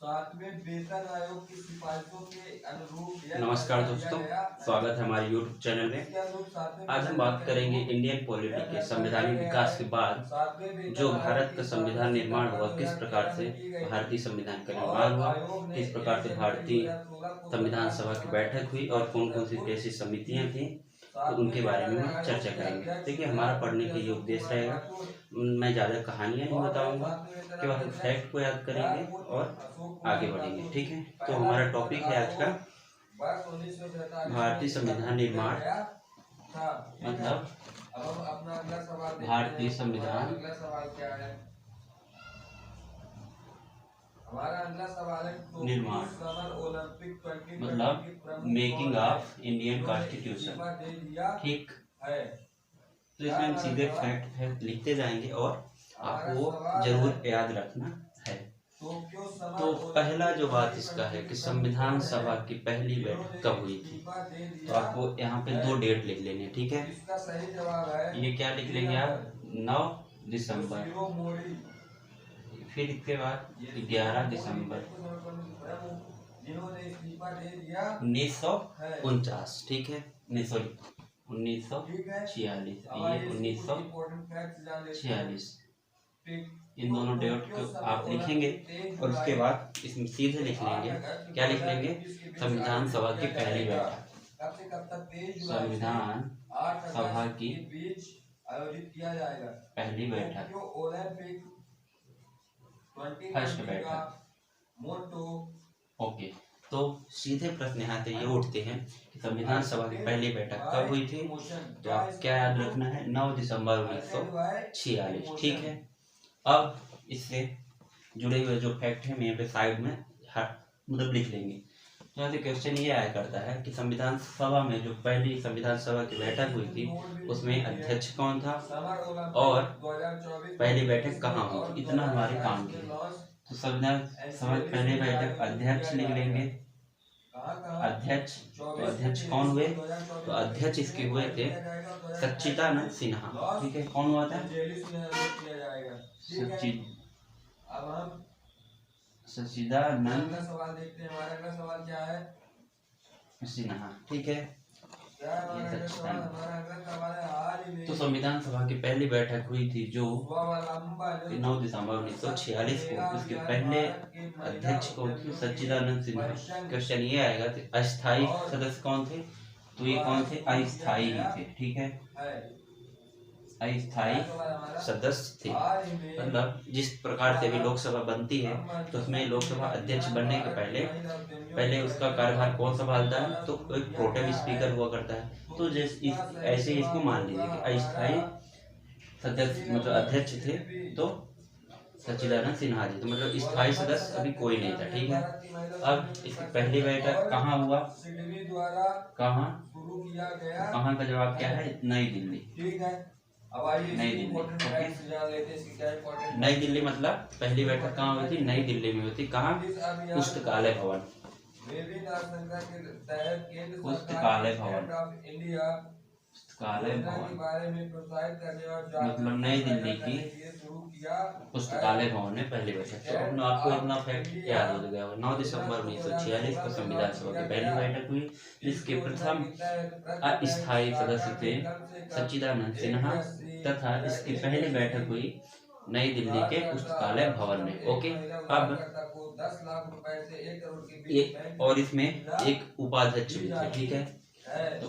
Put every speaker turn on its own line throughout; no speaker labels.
सातवें वेतन आयोग की सिफारिशों के अनुरूप
नमस्कार दोस्तों, स्वागत है हमारे YouTube चैनल में। आज हम बात करेंगे इंडियन पॉलिटी के संवैधानिक विकास के बाद जो भारत का संविधान निर्माण हुआ, किस प्रकार से भारतीय संविधान का निर्माण हुआ, किस प्रकार से भारतीय संविधान सभा की बैठक हुई और कौन कौन सी ऐसी समितियां थी, तो उनके बारे में हम चर्चा करेंगे। देखिए, हमारा पढ़ने का ये उद्देश्य रहेगा, मैं ज़्यादा कहानियाँ नहीं बताऊंगा, केवल हम फैक्ट को याद करेंगे और आगे बढ़ेंगे। ठीक है, तो हमारा टॉपिक है आज का भारतीय संविधान निर्माण, मतलब भारतीय संविधान निर्माण, मतलब मेकिंग ऑफ इंडियन कॉन्स्टिट्यूशन। ठीक, तो इसमें हम सीधे फैक्ट लिखते जाएंगे और आपको जरूर याद रखना है। तो पहला जो बात इसका है कि संविधान सभा की पहली बैठक कब हुई थी, तो आपको यहाँ पे 2 डेट लिख लेने हैं। ठीक है, ये क्या लिख लेंगे आप, 9 दिसंबर, फिर इसके बाद 11 दिसंबर 1949। ठीक है, नहीं सॉरी 1946, ये 1946। इन दोनों डेट को आप लिखेंगे और उसके बाद इसमें सीधे लिख लेंगे, क्या लिख लेंगे, संविधान सभा की पहली बैठक, संविधान सभा की पहली बैठक, फर्स्ट बैठक। ओके, तो सीधे प्रश्न यहाँ से ये उठते हैं कि संविधान सभा की पहली बैठक कब हुई थी, तो आप क्या याद रखना है, 9 दिसंबर 1946। ठीक है, अब इससे जुड़े हुए जो फैक्ट है यहाँ पे साइड में मतलब लिख लेंगे। तो यहाँ से क्वेश्चन ये आया करता है कि संविधान सभा में जो पहली संविधान सभा की बैठक हुई थी उसमें अध्यक्ष कौन था और पहली बैठक कहाँ हुई थी, इतना हमारे काम की है। तो संविधान सभा की पहली बैठक अध्यक्ष लिख लेंगे, अध्यक्ष। तो अध्यक्ष कौन हुए, तो अध्यक्ष इसके हुए थे सच्चिदानंद सिन्हा। ठीक है, कौन हुआ था, सच्चिदानंद सिन्हा। ठीक है, तो संविधान सभा की पहली बैठक हुई थी जो 9 दिसंबर 1946 को। उसके पहले अध्यक्ष कौन थे, सच्चिदानंद सिन्हा। क्वेश्चन ये आएगा कि अस्थायी सदस्य कौन थे, तो ये कौन थे, अस्थायी ही थे। ठीक है, अस्थायी सदस्य थे, मतलब जिस प्रकार से भी लोकसभा बनती है तो उसमें लोकसभा अध्यक्ष बनने के पहले उसका कार्यभार कौन संभालता है, तो एक प्रोटेम स्पीकर हुआ करता है। तो ऐसे इसको मान लीजिए कि अस्थायी सदस्य मतलब अध्यक्ष थे तो सच्चिदानंद सिन्हा जी, तो मतलब स्थायी सदस्य अभी कोई नहीं था। ठीक है, अब इसकी पहली बैठक कहाँ हुआ, कहाँ का जवाब क्या है, नई दिल्ली। नई दिल्ली, नई दिल्ली मतलब पहली बैठक कहाँ हुई थी, नई दिल्ली में हुई थी। कहाँ, पुस्तकालय भवन, पुस्तकालय भवन, पुस्तकालय भवन मतलब नई दिल्ली की पुस्तकालय भवन में पहली बैठक। तो अब आपको इतना फैक्ट याद हो गया, 9 दिसंबर 1946 को संविधान सभा की पहली बैठक हुई जिसके प्रथम अस्थायी सदस्य थे सच्चिदानंद सिन्हा तथा इसकी पहली बैठक हुई नई दिल्ली के पुस्तकालय भवन में। ओके, अब और इसमें एक उपाध्यक्ष भी थे। ठीक है, तो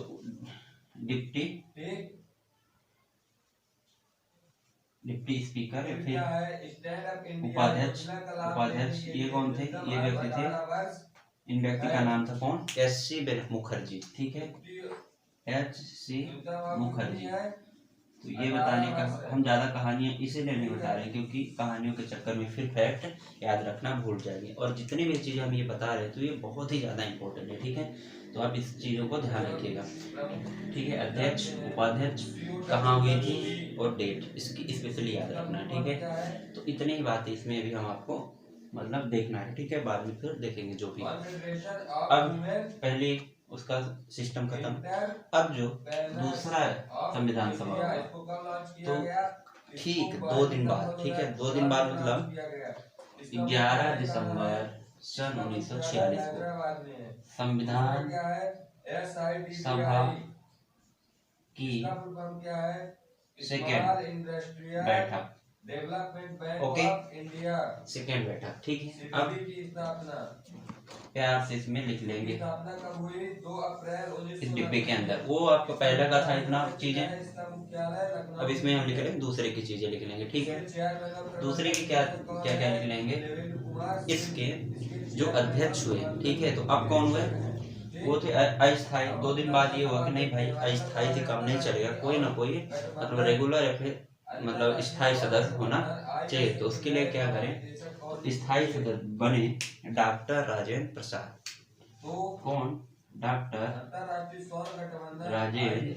डिप्टी स्पीकर, फिर उपाध्यक्ष ये कौन थे, ये व्यक्ति थे, इन व्यक्ति का नाम था कौन, SC मुखर्जी। ठीक है, SC मुखर्जी। तो ये बताने का हम ज़्यादा कहानियाँ इसीलिए नहीं बता रहे क्योंकि कहानियों के चक्कर में फिर फैक्ट याद रखना भूल जाएंगे, और जितनी भी चीज़ें हम ये बता रहे हैं तो ये बहुत ही ज़्यादा इंपॉर्टेंट है। ठीक है, तो आप इस चीज़ों को ध्यान रखिएगा। ठीक है, अध्यक्ष उपाध्यक्ष कहाँ हुई थी और डेट इसकी स्पेशली याद रखना है। ठीक है, तो इतनी ही बात है इसमें अभी हम आपको मतलब देखना है। ठीक है, बाद में फिर देखेंगे जो भी। अब पहले उसका सिस्टम खत्म, अब जो दूसरा संविधान सभा तो ठीक 2 दिन बाद। ठीक है, 2 दिन बाद मतलब 11 दिसंबर सन 1946 को संविधान सभा की सेकेंड बैठक, ओके, सेकेंड बैठक, ठीक है। अब प्यार से इसमें लिख लेंगे इस डिब्बे के अंदर। वो आपका पहले का था इतना चीजें, अब इसमें हम लिख लेंगे दूसरे की चीजें लिख लेंगे, ठीक है। दूसरे की क्या क्या क्या लिख लेंगे, इसके जो अध्यक्ष हुए, ठीक है। तो अब कौन हुए, वो थे अस्थायी। 2 दिन बाद ये हुआ कि नहीं भाई अस्थायी से काम नहीं चलेगा, कोई ना कोई मतलब रेगुलर या फिर मतलब स्थायी सदस्य होना चाहिए। तो उसके लिए क्या करें, स्थायी सदस्य बने डॉक्टर राजेंद्र प्रसाद। कौन, डॉक्टर राजेंद्र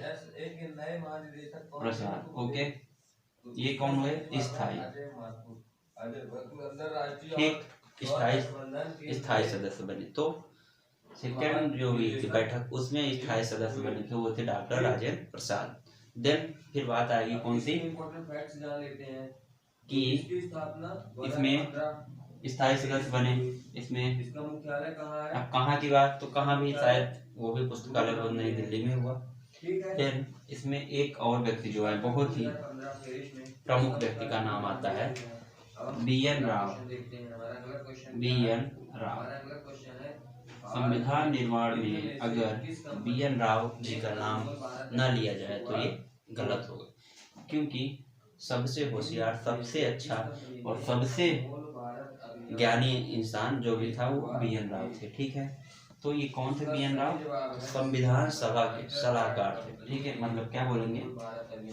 प्रसाद, ओके। ये कौन हुए, स्थायी, ठीक, स्थायी सदस्य बने। तो सेकेंड जो हुई थी बैठक उसमें स्थायी सदस्य बने थे वो थे डॉक्टर राजेंद्र प्रसाद। देन फिर बात आएगी कौन सी, कि इसमें स्थायी सदस्य बने, इसमें इसका मुख्यालय कहाँ है, अब कहाँ की बात, तो कहाँ भी शायद वो भी पुस्तकालय बहुत नई दिल्ली में हुआ। देन इसमें एक और व्यक्ति जो है बहुत ही प्रमुख व्यक्ति का नाम आता है BN राव। BN राव, संविधान निर्माण में अगर BN राव जी का नाम न लिया जाए तो ये गलत होगा, क्योंकि सबसे होशियार, सबसे अच्छा और सबसे ज्ञानी इंसान जो भी था वो BN राव थे, ठीक है। तो ये कौन थे BN राव, संविधान सभा के सलाहकार थे, ठीक है। मतलब क्या बोलेंगे,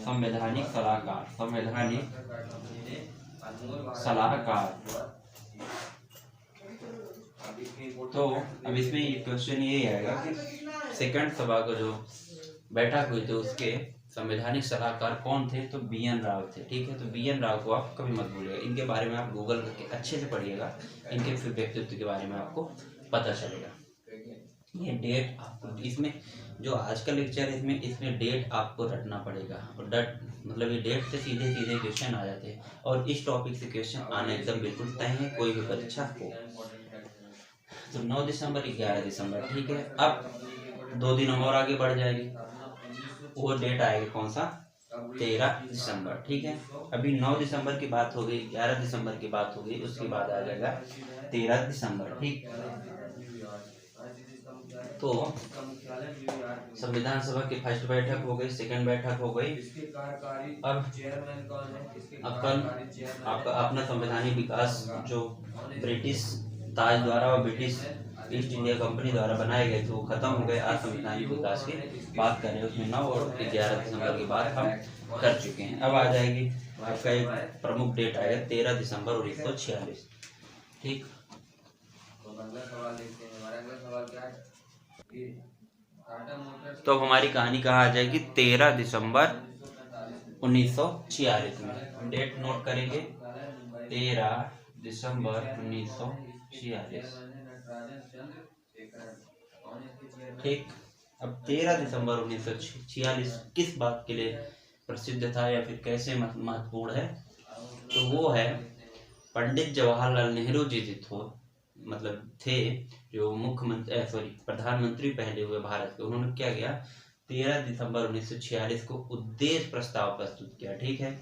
संवैधानिक सलाहकार, संवैधानिक सलाहकार। तो अब इसमें ये क्वेश्चन ये आएगा कि सेकंड सभा को जो बैठक हुई थी उसके संवैधानिक सलाहकार कौन थे, तो BN राव थे, ठीक है। तो BN राव को आप कभी मत भूलिएगा, इनके बारे में आप गूगल करके अच्छे से पढ़िएगा, इनके फिर व्यक्तित्व के बारे में आपको पता चलेगा। ये डेट आपको इसमें जो आज का लेक्चर है इसमें डेट आपको रटना पड़ेगा, और मतलब ये डेट से सीधे सीधे क्वेश्चन आ जाते हैं, और इस टॉपिक से क्वेश्चन आना एकदम बिल्कुल तय है, कोई भी परीक्षा हो। तो 9 दिसंबर 11 दिसंबर, ठीक है। अब 2 दिन और आगे बढ़ जाएगी, वो डेट आएगी कौन सा, 13 दिसंबर, ठीक है। अभी 9 दिसंबर की बात हो गई, 11 दिसंबर की बात हो गई, उसके बाद आ जाएगा 13 दिसंबर, ठीक। तो संविधान सभा की फर्स्ट बैठक हो गई, सेकंड बैठक हो गई। अब अपन आपका अपना संवैधानिक विकास जो ब्रिटिश ताज द्वारा और ब्रिटिश ईस्ट इंडिया कंपनी द्वारा बनाए गए थे वो खत्म हो गए। आज संवैधानिक विकास की बात कर रहे हैं, उसमें 9 और 11 दिसंबर की बात हम कर चुके हैं। अब आ जाएगी आपका एक प्रमुख डेट आएगा 13 दिसंबर 1946, ठीक। तो हमारी कहानी कहाँ आ जाएगी, 13 दिसंबर 1946 में। डेट नोट करेंगे 13 दिसंबर 1946, ठीक। अब 13 दिसंबर 1946 किस बात के लिए प्रसिद्ध था या फिर कैसे महत्वपूर्ण है, तो वो है पंडित जवाहरलाल नेहरू जी मतलब थे जो प्रधानमंत्री पहले हुए भारत के। उन्होंने क्या किया, 13 दिसंबर 1946 को उद्देश्य प्रस्ताव प्रस्तुत किया, ठीक है।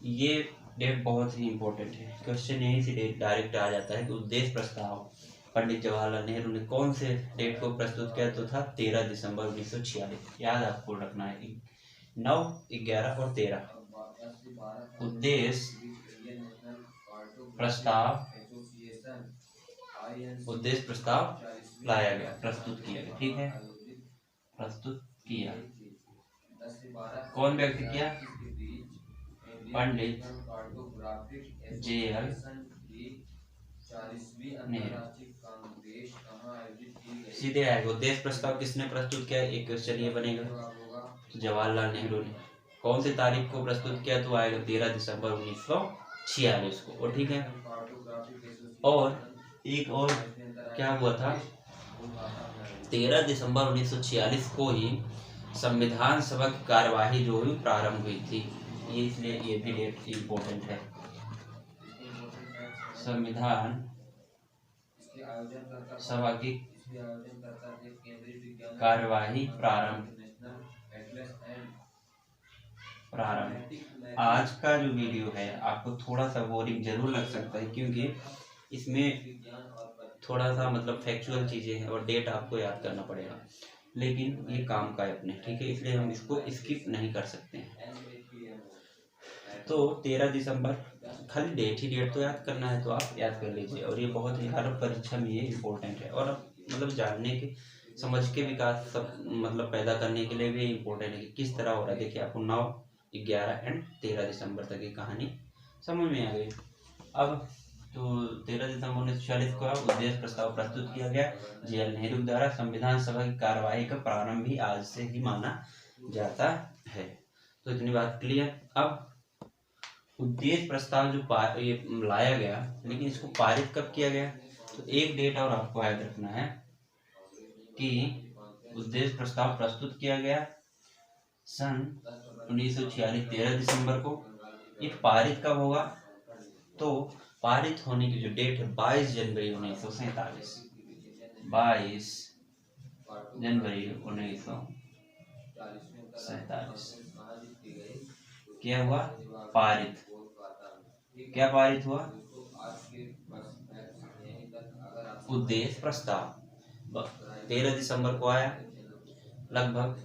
ये डेट बहुत ही इंपॉर्टेंट है, क्वेश्चन यहीं से डायरेक्ट आ जाता है कि उद्देश्य प्रस्ताव पंडित जवाहरलाल नेहरू ने कौन से डेट को प्रस्तुत किया, तो था 13 दिसंबर 1946। याद आपको रखना है, 9, 11 और 13 उद्देश्य प्रस्ताव लाया गया, प्रस्तुत किया गया, ठीक है। प्रस्तुत किया कौन व्यक्ति किया, पंडित JL नेहरू। सीधे आएगा उद्देश्य प्रस्ताव किसने प्रस्तुत किया, एक क्वेश्चन ये बनेगा, तो जवाहरलाल नेहरू ने। कौन सी तारीख को प्रस्तुत किया, तो आएगा 13 दिसंबर 1946 को, और ठीक है। और एक और क्या हुआ था, 13 दिसंबर 1946 को ही संविधान सभा की कार्यवाही जो हुई प्रारंभ हुई थी, ये इसलिए ये भी डेट इम्पोर्टेंट है। संविधान सभा की कार्यवाही प्रारंभ। आज का जो वीडियो है आपको थोड़ा सा बोरिंग जरूर लग सकता है, क्योंकि इसमें थोड़ा सा मतलब फैक्चुअल चीजें हैं और डेट आपको याद करना पड़ेगा, लेकिन ये काम का है अपने, ठीक है, इसलिए हम इसको स्किप नहीं कर सकते हैं। तो 13 दिसंबर, खाली डेट तो याद करना है तो आप याद कर लीजिए, और ये बहुत ही हर परीक्षा में ये इम्पोर्टेंट है, और मतलब जानने के समझ के विकास सब मतलब पैदा करने के लिए भी इम्पोर्टेंट है कि किस तरह हो रहा है। देखिए आपको 9, 11 एंड 13 दिसंबर तक की कहानी समझ में आ गई। अब तो 13 दिसंबर 1946 को उद्देश्य प्रस्ताव प्रस्तुत किया गया। JL नेहरू द्वारा संविधान सभा की कार्यवाही का प्रारंभ भी आज से ही माना जाता है। तो इतनी बात क्लियर। अब उद्देश्य प्रस्ताव जो ये लाया गया, लेकिन इसको पारित कब किया गया, तो एक डेट और आपको याद रखना है कि उद्देश्य प्रस्ताव प्रस्तुत किया गया सन 1946 13 दिसंबर को। ये पारित कब होगा, तो पारित होने की जो डेट है 22 जनवरी 1947। 22 जनवरी 1947 क्या हुआ, पारित। क्या पारित हुआ, उद्देश्य प्रस्ताव 13 दिसंबर को आया, लगभग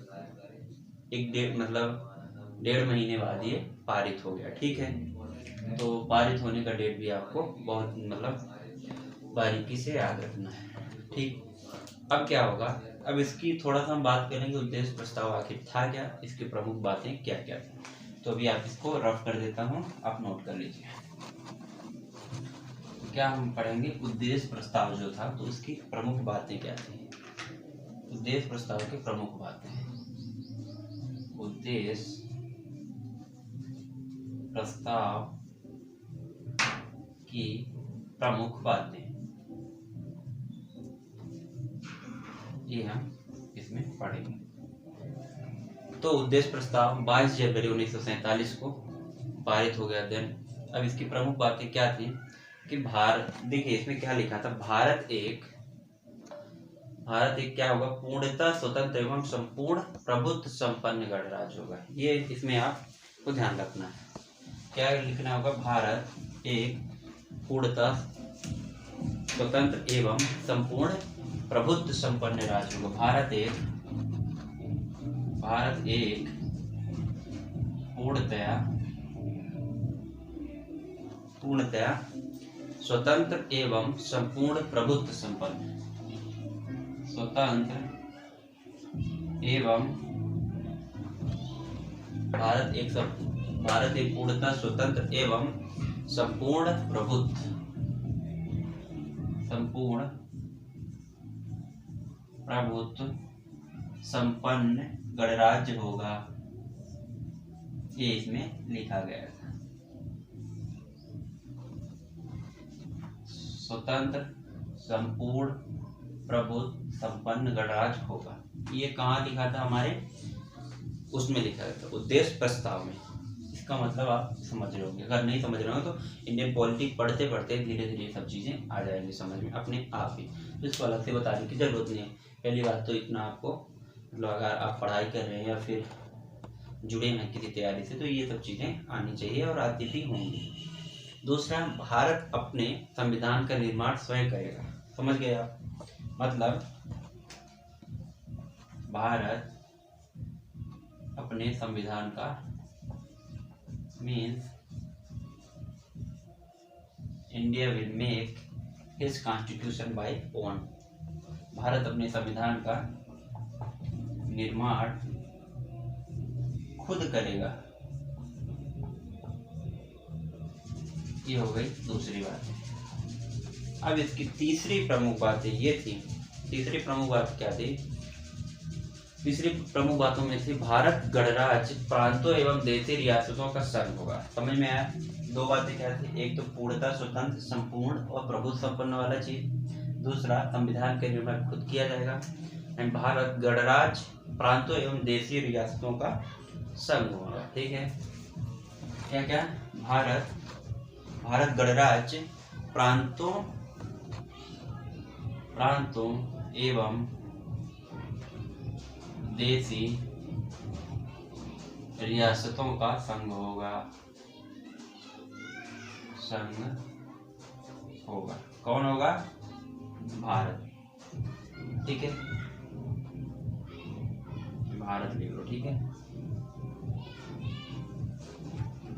एक डेढ़ मतलब 1.5 महीने बाद ये पारित हो गया, ठीक है। तो पारित होने का डेट भी आपको बहुत मतलब बारीकी से याद रखना है, ठीक। अब क्या होगा, अब इसकी थोड़ा सा हम बात करेंगे, उद्देश्य प्रस्ताव आखिर था क्या, इसकी प्रमुख बातें क्या क्या थी। तो अभी आप इसको रफ कर देता हूँ, आप नोट कर लीजिए। क्या हम पढ़ेंगे, उद्देश्य प्रस्ताव जो था तो उसकी प्रमुख बातें क्या थी। उद्देश्य प्रस्ताव की प्रमुख बातें, उद्देश्य प्रस्ताव की प्रमुख बातें, ये हम इसमें पढ़ेंगे। तो उद्देश्य प्रस्ताव 22 जनवरी 1947 को पारित हो गया। देन अब इसकी प्रमुख बातें क्या थी कि भारत, देखिए इसमें क्या लिखा था, भारत एक क्या होगा, पूर्णतः स्वतंत्र एवं संपूर्ण प्रभुत्व संपन्न गणराज्य होगा। ये इसमें आपको ध्यान रखना है, क्या लिखना होगा, भारत एक पूर्णतः स्वतंत्र एवं संपूर्ण प्रभुत्व संपन्न राज्य होगा। भारत एक पूर्णतया स्वतंत्र एवं संपूर्ण प्रभुत्व संपन्न, स्वतंत्र एवं भारत एक पूर्णतः स्वतंत्र एवं संपूर्ण प्रभुत्व संपन्न गणराज्य होगा। ये इसमें लिखा गया था, स्वतंत्र संपूर्ण प्रभुत्व संपन्न गणराज्य होगा। ये कहाँ लिखा था, हमारे उसमें लिखा गया था, उद्देश्य प्रस्ताव में। इसका मतलब आप समझ रहे होंगे, अगर नहीं समझ रहे हो तो इंडियन पॉलिटिक्स पढ़ते पढ़ते धीरे धीरे सब चीजें आ जाएंगी समझ में अपने आप ही, तो इसको अलग से बताने की जरूरत नहीं है। पहली बात तो इतना आपको मतलब अगर आप पढ़ाई कर रहे हैं या फिर जुड़े हैं किसी तैयारी से, तो ये सब चीजें आनी चाहिए और आती भी होंगी। दूसरा, भारत अपने संविधान का निर्माण स्वयं करेगा। समझ गए आप, मतलब भारत अपने संविधान का means India will make his constitution by own. Bharat अपने संविधान का निर्माण खुद करेगा। ये हो गई दूसरी बात। अब इसकी तीसरी प्रमुख बातें ये थी। तीसरी प्रमुख बात क्या थी? तीसरी प्रमुख बातों में थी भारत गणराज्य प्रांतों एवं देशी रियासतों का संघ होगा। समझ में आया? दो बातें क्या थी? एक तो पूर्णतः स्वतंत्र, संपूर्ण और प्रभुत्व संपन्न वाला चीज। दूसरा, संविधान का निर्माण खुद किया जाएगा। एंड भारत गणराज्य प्रांतों एवं देशी रियासतों का संघ होगा। ठीक है, क्या क्या? भारत गणराज्य प्रांतों प्रांतों एवं देशी रियासतों का संघ होगा। कौन होगा? भारत। ठीक है, भारत लिख लो। ठीक है,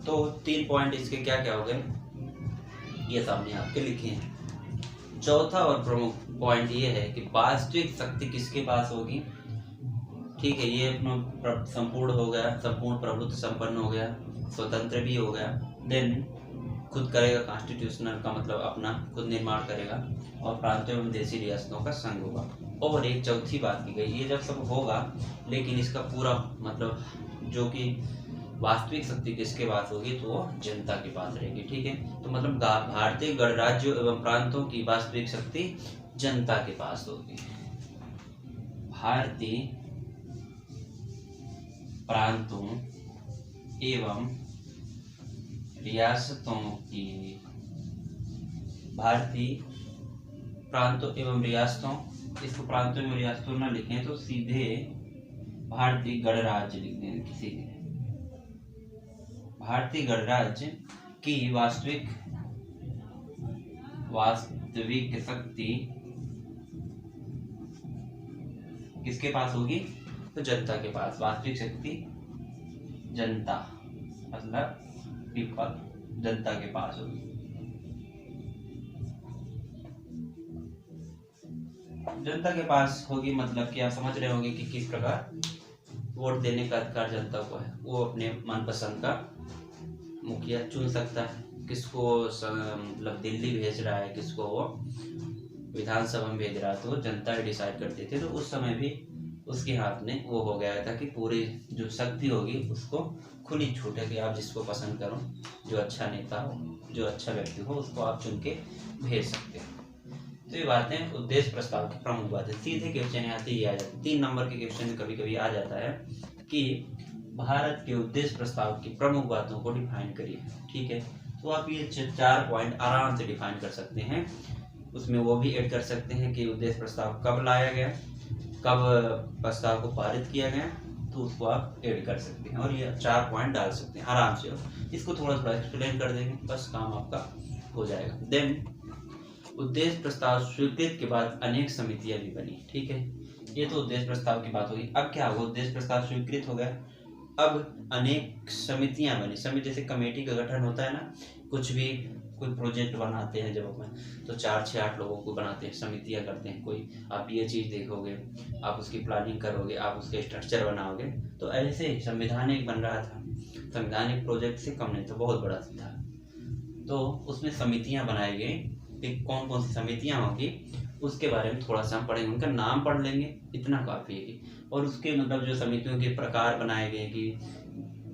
तो 3 पॉइंट इसके क्या क्या हो गए, ये सामने आपके लिखे हैं। चौथा और प्रमुख पॉइंट ये है कि वास्तविक शक्ति किसके पास होगी। ठीक है, ये अपना संपूर्ण हो गया, संपूर्ण प्रभुत्व संपन्न हो गया, स्वतंत्र भी हो गया, देन खुद करेगा, कॉन्स्टिट्यूशनल का मतलब अपना खुद निर्माण करेगा, और प्रांतों एवं देशी रियासतों का संघ होगा। और एक चौथी बात की गई, ये जब सब होगा लेकिन इसका पूरा मतलब जो कि वास्तविक शक्ति किसके पास होगी, तो वो जनता के पास रहेगी। ठीक है, तो मतलब भारतीय गणराज्यों एवं प्रांतों की वास्तविक शक्ति जनता के पास होगी। भारतीय प्रांतों एवं रियासतों की, भारतीय प्रांतों एवं रियासतों, इसको प्रांतों एवं रियासतों न लिखें तो सीधे भारतीय गणराज्य लिख दें। सीधे भारतीय गणराज्य की वास्तविक शक्ति किसके पास होगी, तो जनता के पास। वास्तविक शक्ति जनता मतलब पीपल, जनता के पास होगी। जनता के पास होगी मतलब कि आप समझ रहे होंगे कि किस प्रकार वोट देने का अधिकार जनता को है। वो अपने मनपसंद का मुखिया चुन सकता है, किसको मतलब दिल्ली भेज रहा है, किसको वो विधानसभा में भेज रहा है, तो जनता ही डिसाइड करती थी। तो उस समय भी उसके हाथ में वो हो गया था कि पूरी जो शक्ति होगी उसको खुली छूट है कि आप जिसको पसंद करो, जो अच्छा नेता हो, जो अच्छा व्यक्ति हो, उसको आप चुन के भेज सकते हो। तो ये बातें उद्देश्य प्रस्ताव की प्रमुख बात है। सीधे क्वेश्चन यहाँ से ये आ जाता है, 3 नंबर के क्वेश्चन में कभी कभी आ जाता है कि भारत के उद्देश्य प्रस्ताव की प्रमुख बातों को डिफाइन करिए। ठीक है, तो आप ये 4 पॉइंट आराम से डिफाइन कर सकते हैं। उसमें वो भी ऐड कर सकते हैं कि उद्देश्य प्रस्ताव कब लाया गया, कब प्रस्ताव को पारित किया गया, तो उसको आप ऐड कर सकते हैं और ये 4 पॉइंट डाल सकते हैं आराम से। इसको थोड़ा थोड़ा एक्सप्लेन कर देंगे, बस काम आपका हो जाएगा। देन उद्देश्य प्रस्ताव स्वीकृत के बाद अनेक समितियां भी बनी। ठीक है, ये तो उद्देश्य प्रस्ताव की बात होगी। अब क्या होगा, उद्देश्य प्रस्ताव स्वीकृत हो गया, अब अनेक समितियां बनी। समिति जैसे कमेटी का गठन होता है ना, कुछ भी कोई प्रोजेक्ट बनाते हैं जब अपन, तो 4 6 8 लोगों को बनाते हैं, समितियां करते हैं। कोई आप ये चीज़ देखोगे, आप उसकी प्लानिंग करोगे, आप उसके स्ट्रक्चर बनाओगे। तो ऐसे संविधान एक बन रहा था, संविधान एक प्रोजेक्ट से कम नहीं था, बहुत बड़ा था। तो उसमें समितियां बनाई गई, कि कौन कौन सी समितियां होगी उसके बारे में थोड़ा सा हम पढ़ेंगे, उनका नाम पढ़ लेंगे, इतना काफ़ी है। और उसके मतलब जो समितियों के प्रकार बनाए गए कि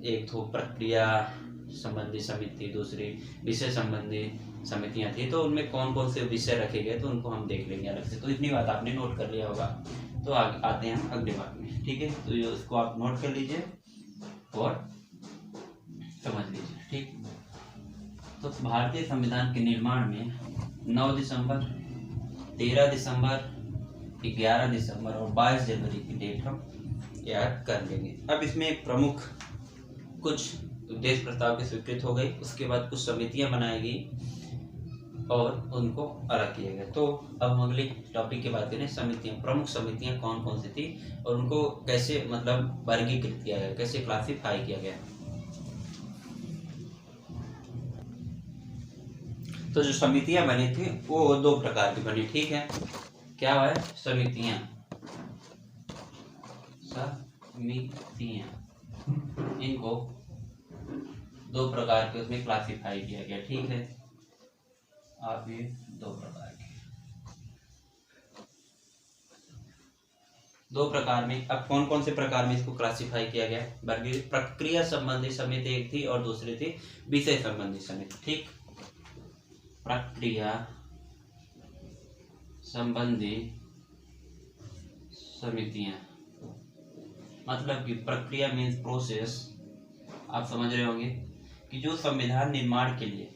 एक तो प्रक्रिया संबंधी समिति, दूसरी विषय संबंधी समितियां थी, तो उनमें कौन कौन से विषय रखे गए तो उनको हम देख लेंगे अलग से। तो इतनी बात आपने नोट कर लिया होगा। तो आते हैं हम अगले भाग में। ठीक है, तो इसको आप नोट कर लीजिए और समझ लीजिए। ठीक, तो भारतीय संविधान के निर्माण में 9 दिसंबर, 13 दिसंबर, 11 दिसंबर और 22 जनवरी की डेट हम याद कर लेंगे। अब इसमें एक प्रमुख कुछ उद्देश्य प्रस्ताव की स्वीकृत हो गई, उसके बाद कुछ समितियां बनाई गई और उनको अलग किया गया। तो अब हम अगले टॉपिक की बात करें, समितियां। प्रमुख समितियां कौन कौन सी थी और उनको कैसे मतलब वर्गीकृत किया गया, कैसे क्लासिफाई किया गया। तो जो समितियां बनी थी वो 2 प्रकार की बनी। ठीक है, क्या है, समितियां इनको 2 प्रकार के उसमें क्लासिफाई किया गया। ठीक है, आप ये 2 प्रकार में, अब कौन कौन से प्रकार में इसको क्लासिफाई किया गया। प्रक्रिया संबंधी समिति एक थी और दूसरी थी विषय संबंधी समिति। ठीक, प्रक्रिया संबंधी समितियां मतलब कि प्रक्रिया मीन्स प्रोसेस। आप समझ रहे होंगे कि जो संविधान निर्माण के लिए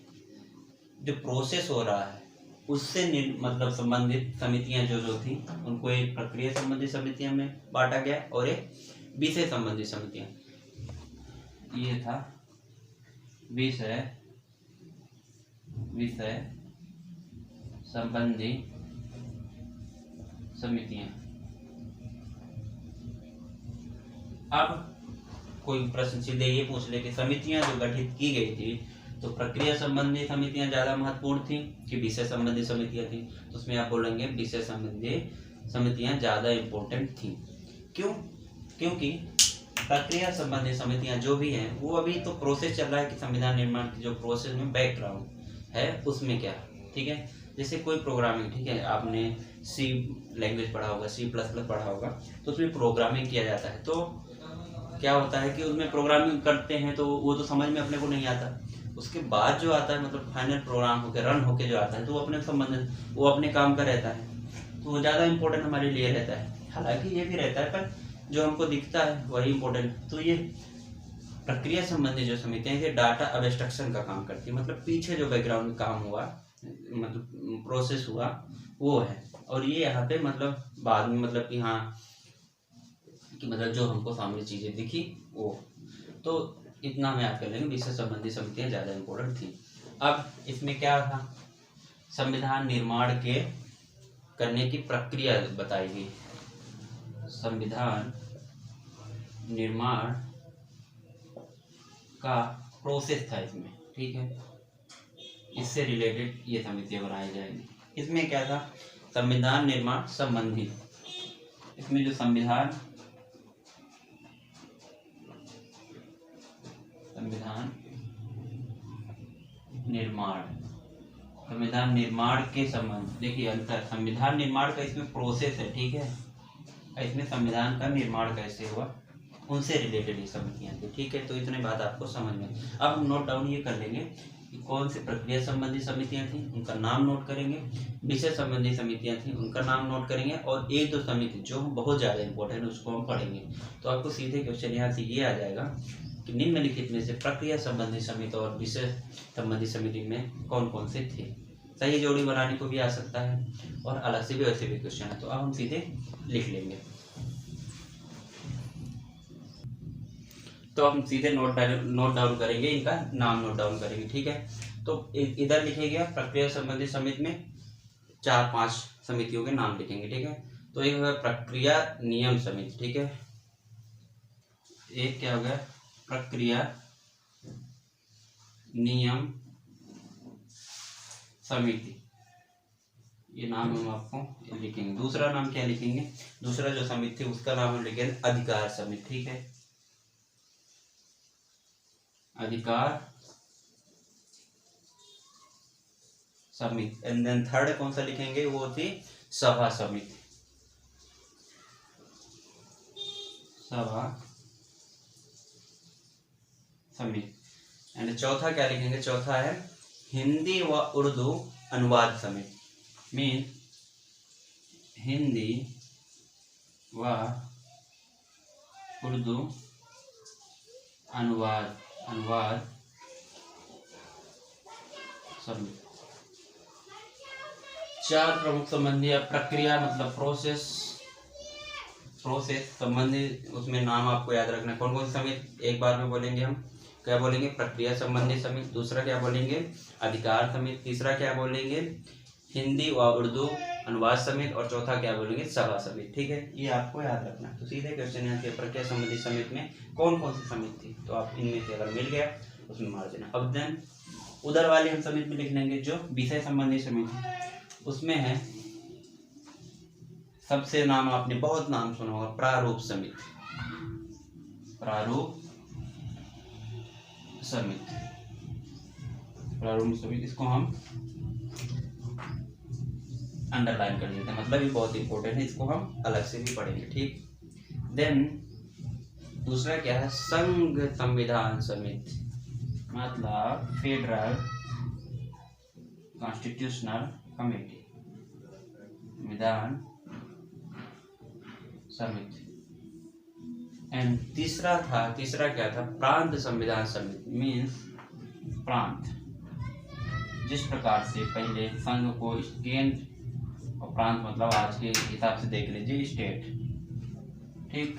जो प्रोसेस हो रहा है उससे मतलब संबंधित समितियां जो थी उनको एक प्रक्रिया संबंधी समितियां में बांटा गया और एक विषय संबंधी समितियां। ये था विषय संबंधी समितियां। अब कोई प्रश्न सीधे ये पूछ ले कि समितियां जो गठित की गई थी तो प्रक्रिया संबंधी समितियां ज्यादा महत्वपूर्ण थी कि विषय संबंधी समितियां थी, तो उसमें आप बोलेंगे विषय संबंधी समितियां ज्यादा इंपॉर्टेंट थी। क्यों? क्योंकि प्रक्रिया संबंधी समितियां जो भी हैं वो अभी तो प्रोसेस चल रहा है कि संविधान निर्माण की जो प्रोसेस में बैकग्राउंड है उसमें क्या, ठीक है। जैसे कोई प्रोग्रामिंग, ठीक है, आपने सी लैंग्वेज पढ़ा होगा, C++ पढ़ा होगा, तो उसमें प्रोग्रामिंग किया जाता है। तो क्या होता है कि उसमें प्रोग्रामिंग करते हैं तो वो तो समझ में अपने को नहीं आता, उसके बाद जो आता है मतलब फाइनल प्रोग्राम होके रन होके जो आता है तो वो अपने संबंधित वो अपने काम का रहता है, तो वो ज़्यादा इम्पोर्टेंट हमारे लिए रहता है। हालांकि ये भी रहता है पर जो हमको दिखता है वही इम्पोर्टेंट। तो ये प्रक्रिया संबंधी जो समितियां ये डाटा अब्स्ट्रक्शन का काम करती है, मतलब पीछे जो बैकग्राउंड में काम हुआ मतलब प्रोसेस हुआ वो है, और ये यहाँ पे मतलब बाद में मतलब कि हाँ कि मतलब जो हमको सामने चीजें दिखी वो, तो इतना हम याद कर लेंगे। विषय संबंधी समितियां ज्यादा इम्पोर्टेंट थी। अब इसमें क्या था, संविधान निर्माण के करने की प्रक्रिया बताई गई। संविधान निर्माण का प्रोसेस था इसमें, ठीक है, इससे रिलेटेड ये समितियां बनाई जाएंगी। इसमें क्या था, संविधान निर्माण संबंधी, इसमें जो संविधान निर्माण के संबंध, देखिए अंतर, संविधान निर्माण का इसमें प्रोसेस है, ठीक है, इसमें संविधान का निर्माण कैसे हुआ उनसे रिलेटेड ये समितियां थी, ठीक है। तो इतने बात आपको समझ में। अब हम नोट डाउन ये कर लेंगे कि कौन सी प्रक्रिया संबंधी समितियां थी उनका नाम नोट करेंगे, विषय संबंधी समितियां थी उनका नाम नोट करेंगे, और एक दो समिति जो बहुत ज्यादा इंपॉर्टेंट है उसको हम पढ़ेंगे। तो आपको सीधे क्वेश्चन यहाँ से ये आ जाएगा कि निम्नलिखित में से प्रक्रिया संबंधी समिति और विषय संबंधी समिति में कौन कौन से थे। सही जोड़ी बनाने को भी आ सकता है और अलग से भी वैसे भी क्वेश्चन है, तो अब हम सीधे लिख लेंगे। तो हम सीधे नोट डाउन करेंगे, इनका नाम नोट डाउन करेंगे, ठीक है। तो इधर लिखेगा प्रक्रिया संबंधी समिति में 4-5 समितियों के नाम लिखेंगे, ठीक है। तो एक होगा प्रक्रिया नियम समिति, ठीक है, एक क्या हो गया प्रक्रिया नियम समिति, ये नाम हम आपको लिखेंगे। दूसरा नाम क्या लिखेंगे, दूसरा जो समिति थी उसका नाम हम लिखेंगे अधिकार समिति, ठीक है, अधिकार समिति। एंड देन थर्ड कौन सा लिखेंगे, वो थी सभा समिति, सभा समिति। एंड चौथा क्या लिखेंगे, चौथा है हिंदी व उर्दू अनुवाद समिति, मीन हिंदी व उर्दू अनुवाद समिति। 4 प्रमुख संबंधी प्रक्रिया मतलब प्रोसेस संबंधी, उसमें नाम आपको याद रखना है। कौन कौन सी समिति एक बार में बोलेंगे हम, क्या बोलेंगे प्रक्रिया संबंधी समिति, दूसरा क्या बोलेंगे अधिकार समिति, तीसरा क्या बोलेंगे हिंदी व उर्दू अनुवाद समिति, और चौथा क्या बोलेंगे सभा समिति, ठीक है। ये आपको याद रखना है। तो सीधे क्वेश्चन यहाँ से प्रक्रिया संबंधी समिति में कौन कौन सी समिति थी, तो आप इनमें से अगर मिल गया उसमें मार देना। अब देन उधर वाली हम समिति में लिख लेंगे जो विषय संबंधी समिति, उसमें है सबसे नाम आपने बहुत नाम सुना होगा प्रारूप समिति, प्रारूप समिति, इसको हम अंडरलाइन कर देते हैं, मतलब ये बहुत इंपॉर्टेंट है, इसको हम अलग से भी पढ़ेंगे, ठीक। देन दूसरा क्या है संघ संविधान समिति, मतलब फेडरल कॉन्स्टिट्यूशनल कमेटी, संविधान समिति। एंड तीसरा क्या था प्रांत संविधान समिति, मीन्स प्रांत जिस प्रकार से पहले संघ को केंद्र और प्रांत मतलब आज के हिसाब से देख लीजिए स्टेट, ठीक।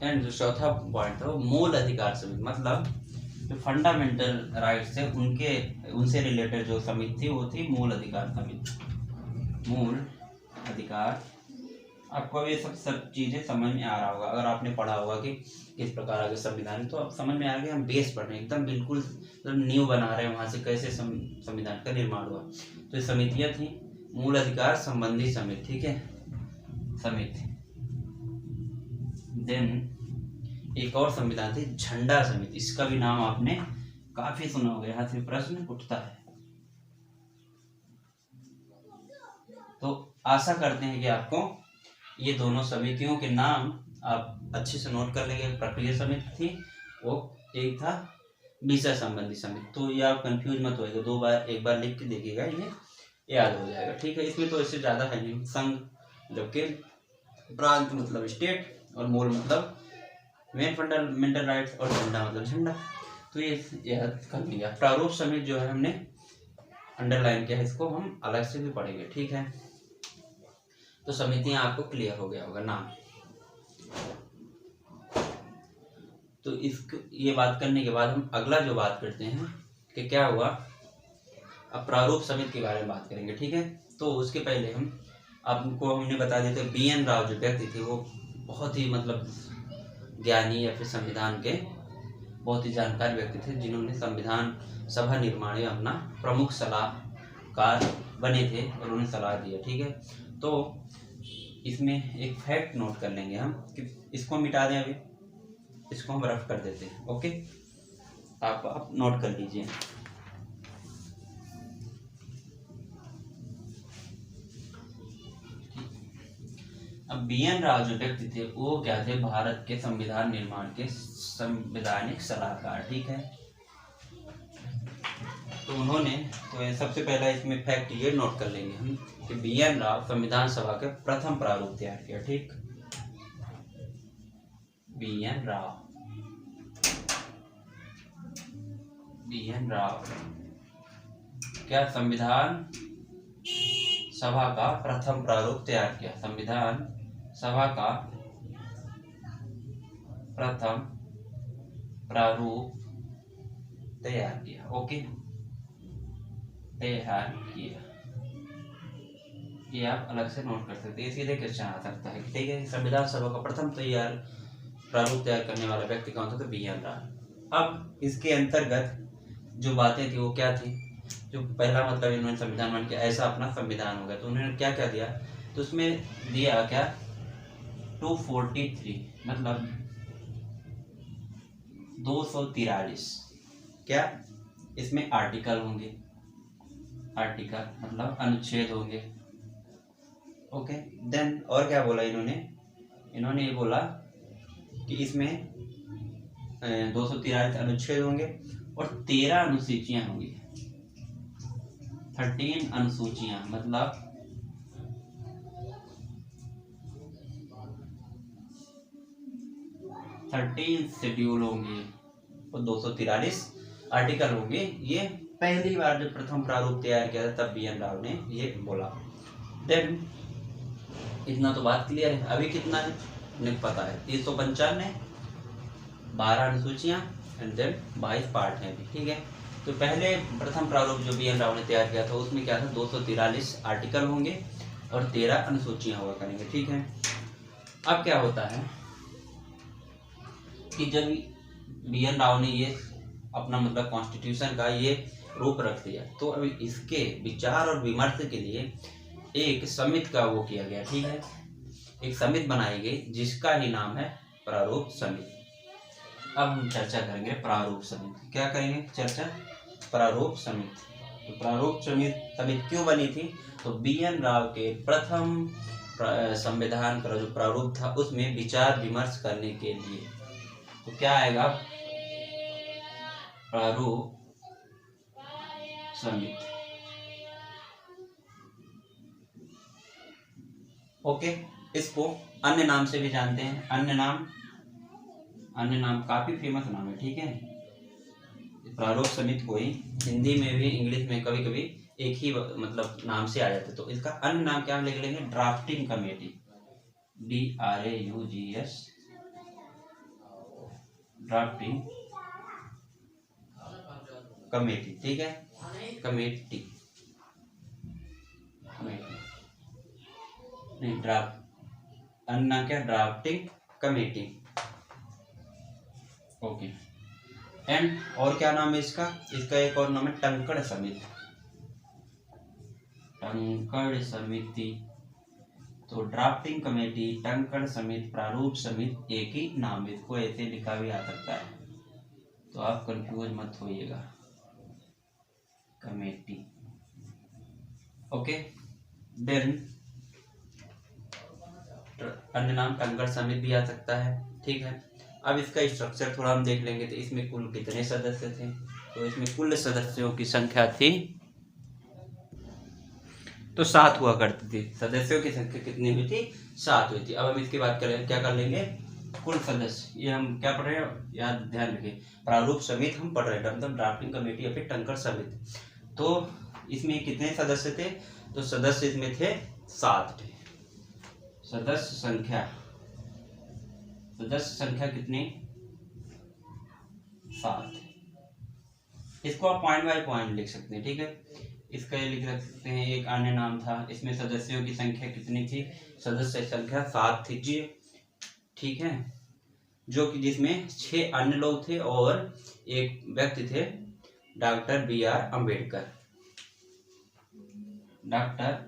एंड जो चौथा पॉइंट है वो मूल अधिकार समिति, मतलब जो फंडामेंटल राइट्स है उनसे रिलेटेड जो समिति थी वो थी मूल अधिकार समिति। मूल अधिकार, आपको ये सब चीजें समझ में आ रहा होगा अगर आपने पढ़ा होगा कि किस प्रकार आगे संविधान, तो अब समझ में आ गया। हम बेस पढ़ रहे हैं एकदम बिल्कुल न्यू बना रहे हैं वहां से कैसे संविधान का निर्माण हुआ। तो ये समितियां थी मूल अधिकार संबंधी समिति, ठीक है, समिति। देन एक और संविधान थी झंडा समिति, इसका भी नाम आपने काफी सुना होगा, यहाँ से प्रश्न उठता है। तो आशा करते हैं कि आपको ये दोनों समितियों के नाम आप अच्छे से नोट कर लेंगे। प्रक्रिया समिति थी वो, एक था विषय संबंधी समिति। तो ये आप कंफ्यूज मत होइएगा, दो बार एक बार लिख के देखिएगा, ये याद हो जाएगा, ठीक है। इसमें तो इससे ज्यादा है नहीं, संघ जबकि प्रांत मतलब स्टेट और मूल मतलब मेन फंडामेंटल राइट्स और झंडा मतलब झंडा, तो ये याद कर लिया। प्रारूप समिति जो है हमने अंडरलाइन किया है, इसको हम अलग से भी पढ़ेंगे, ठीक है। तो समितियां आपको क्लियर हो गया होगा नाम। तो ये बात करने के बाद हम अगला जो बात करते हैं कि क्या हुआ, अब प्रारूप समिति के बारे में बात करेंगे, ठीक है। तो उसके पहले हमने बता दिया था BN राव जो व्यक्ति थे वो बहुत ही मतलब ज्ञानी या फिर संविधान के बहुत ही जानकार व्यक्ति थे, जिन्होंने संविधान सभा निर्माण में अपना प्रमुख सलाहकार बने थे और उन्हें सलाह दिया, ठीक है। तो इसमें एक फैक्ट नोट कर लेंगे हम कि इसको मिटा दें, अभी इसको हम रफ कर देते हैं, ओके। आप नोट कर लीजिए। अब BN राव जो व्यक्ति थे वो क्या थे, भारत के संविधान निर्माण के संवैधानिक सलाहकार, ठीक है। तो उन्होंने सबसे पहला इसमें फैक्ट ये नोट कर लेंगे हम कि BN राव संविधान सभा के प्रथम प्रारूप तैयार किया, ठीक। BN राव क्या संविधान सभा का प्रथम प्रारूप तैयार किया, संविधान सभा का प्रथम प्रारूप तैयार किया, ओके, तैयार किया। ये आप अलग से नोट कर सकते हैं, सीधे क्वेश्चन आ सकता है, ठीक है। संविधान सभा का प्रथम प्रारूप तैयार करने वाला व्यक्ति कौन था, तो BN राव। अब इसके अंतर्गत जो बातें थी वो क्या थी, जो पहला मतलब इन्होंने संविधान बन के ऐसा अपना संविधान हो गया, तो उन्होंने क्या क्या दिया, तो उसमें दिया क्या 243 मतलब 243 क्या इसमें आर्टिकल होंगे, आर्टिकल मतलब अनुच्छेद होंगे, ओके। देन और क्या बोला इन्होंने ये बोला कि इसमें 243 अनुच्छेद होंगे और 13 अनुसूचियां होंगी, 13 अनुसूचियां मतलब 13 शेड्यूल होंगे और 243 आर्टिकल होंगे। ये पहली बार जब प्रथम प्रारूप तैयार किया था तब BN राव ने ये बोला। देन इतना तो बात क्लियर है। अभी कितना है नहीं पता है, 395 12 अनुसूचियां एंड देन 22 पार्ट हैं अभी, ठीक है। तो पहले प्रथम प्रारूप जो BN राव ने तैयार किया था उसमें क्या था 243 आर्टिकल होंगे और 13 अनुसूचियां हुआ करेंगे, ठीक है। अब क्या होता है कि जब BN राव ने ये अपना मतलब कॉन्स्टिट्यूशन का ये रूप रख दिया तो अभी इसके विचार और विमर्श के लिए एक समिति का वो किया गया, ठीक है। एक समिति बनाई गई जिसका ही नाम है प्रारूप समिति। अब हम चर्चा करेंगे प्रारूप समिति। क्या करेंगे चर्चा, प्रारूप समिति। तो प्रारूप समिति क्यों बनी थी, तो BN राव के प्रथम संविधान का जो प्रारूप था उसमें विचार विमर्श करने के लिए। तो क्या आएगा प्रारूप समिति, ओके। इसको अन्य नाम से भी जानते हैं, अन्य नाम काफी फेमस नाम है, ठीक है। प्रारूप समिति को ही हिंदी में भी इंग्लिश में कभी कभी एक ही मतलब नाम से आ जाते हैं। तो इसका अन्य नाम क्या लिख लेंगे, drafting committee, DRAUGS, drafting committee, ठीक है, कमेटी नहीं, ड्राफ्ट, अन्ना क्या, ड्राफ्टिंग कमेटी, ओके। एंड और क्या नाम है इसका, इसका एक और नाम है टंकण समिति, टंकण समिति। तो ड्राफ्टिंग कमेटी, टंकण समिति, प्रारूप समिति एक ही नाम है, इसको ऐसे लिखा भी आ सकता है, तो आप कंफ्यूज मत होइएगा, कमेटी, ओके। देन अन्य नाम टंकण समिति भी आ सकता है, ठीक है। अब इसका स्ट्रक्चर थोड़ा हम देख लेंगे। तो इसमें कुल कितने सदस्य थे, तो इसमें कुल सदस्यों की संख्या थी तो 7 हुआ करती थी, सदस्यों की संख्या कितनी हुई थी, 7 हुई थी। अब हम इसकी बात करें, क्या कर लेंगे, कुल सदस्य, ये हम क्या पढ़ रहे हैं, याद ध्यान रखिए, प्रारूप समिति हम पढ़ रहे हैं, मतलब ड्राफ्टिंग कमेटी या फिर टंकण समिति। तो इसमें कितने सदस्य थे, तो सदस्य इसमें थे 7 थे, सदस्य संख्या कितनी, 7। इसको आप पॉइंट बाय पॉइंट लिख सकते हैं, ठीक है। इसका ये लिख सकते हैं, एक अन्य नाम था, इसमें सदस्यों की संख्या कितनी थी, सदस्य संख्या 7 थी जी, ठीक है, जो कि जिसमें 6 अन्य लोग थे और एक व्यक्ति थे doctor BR Ambedkar, doctor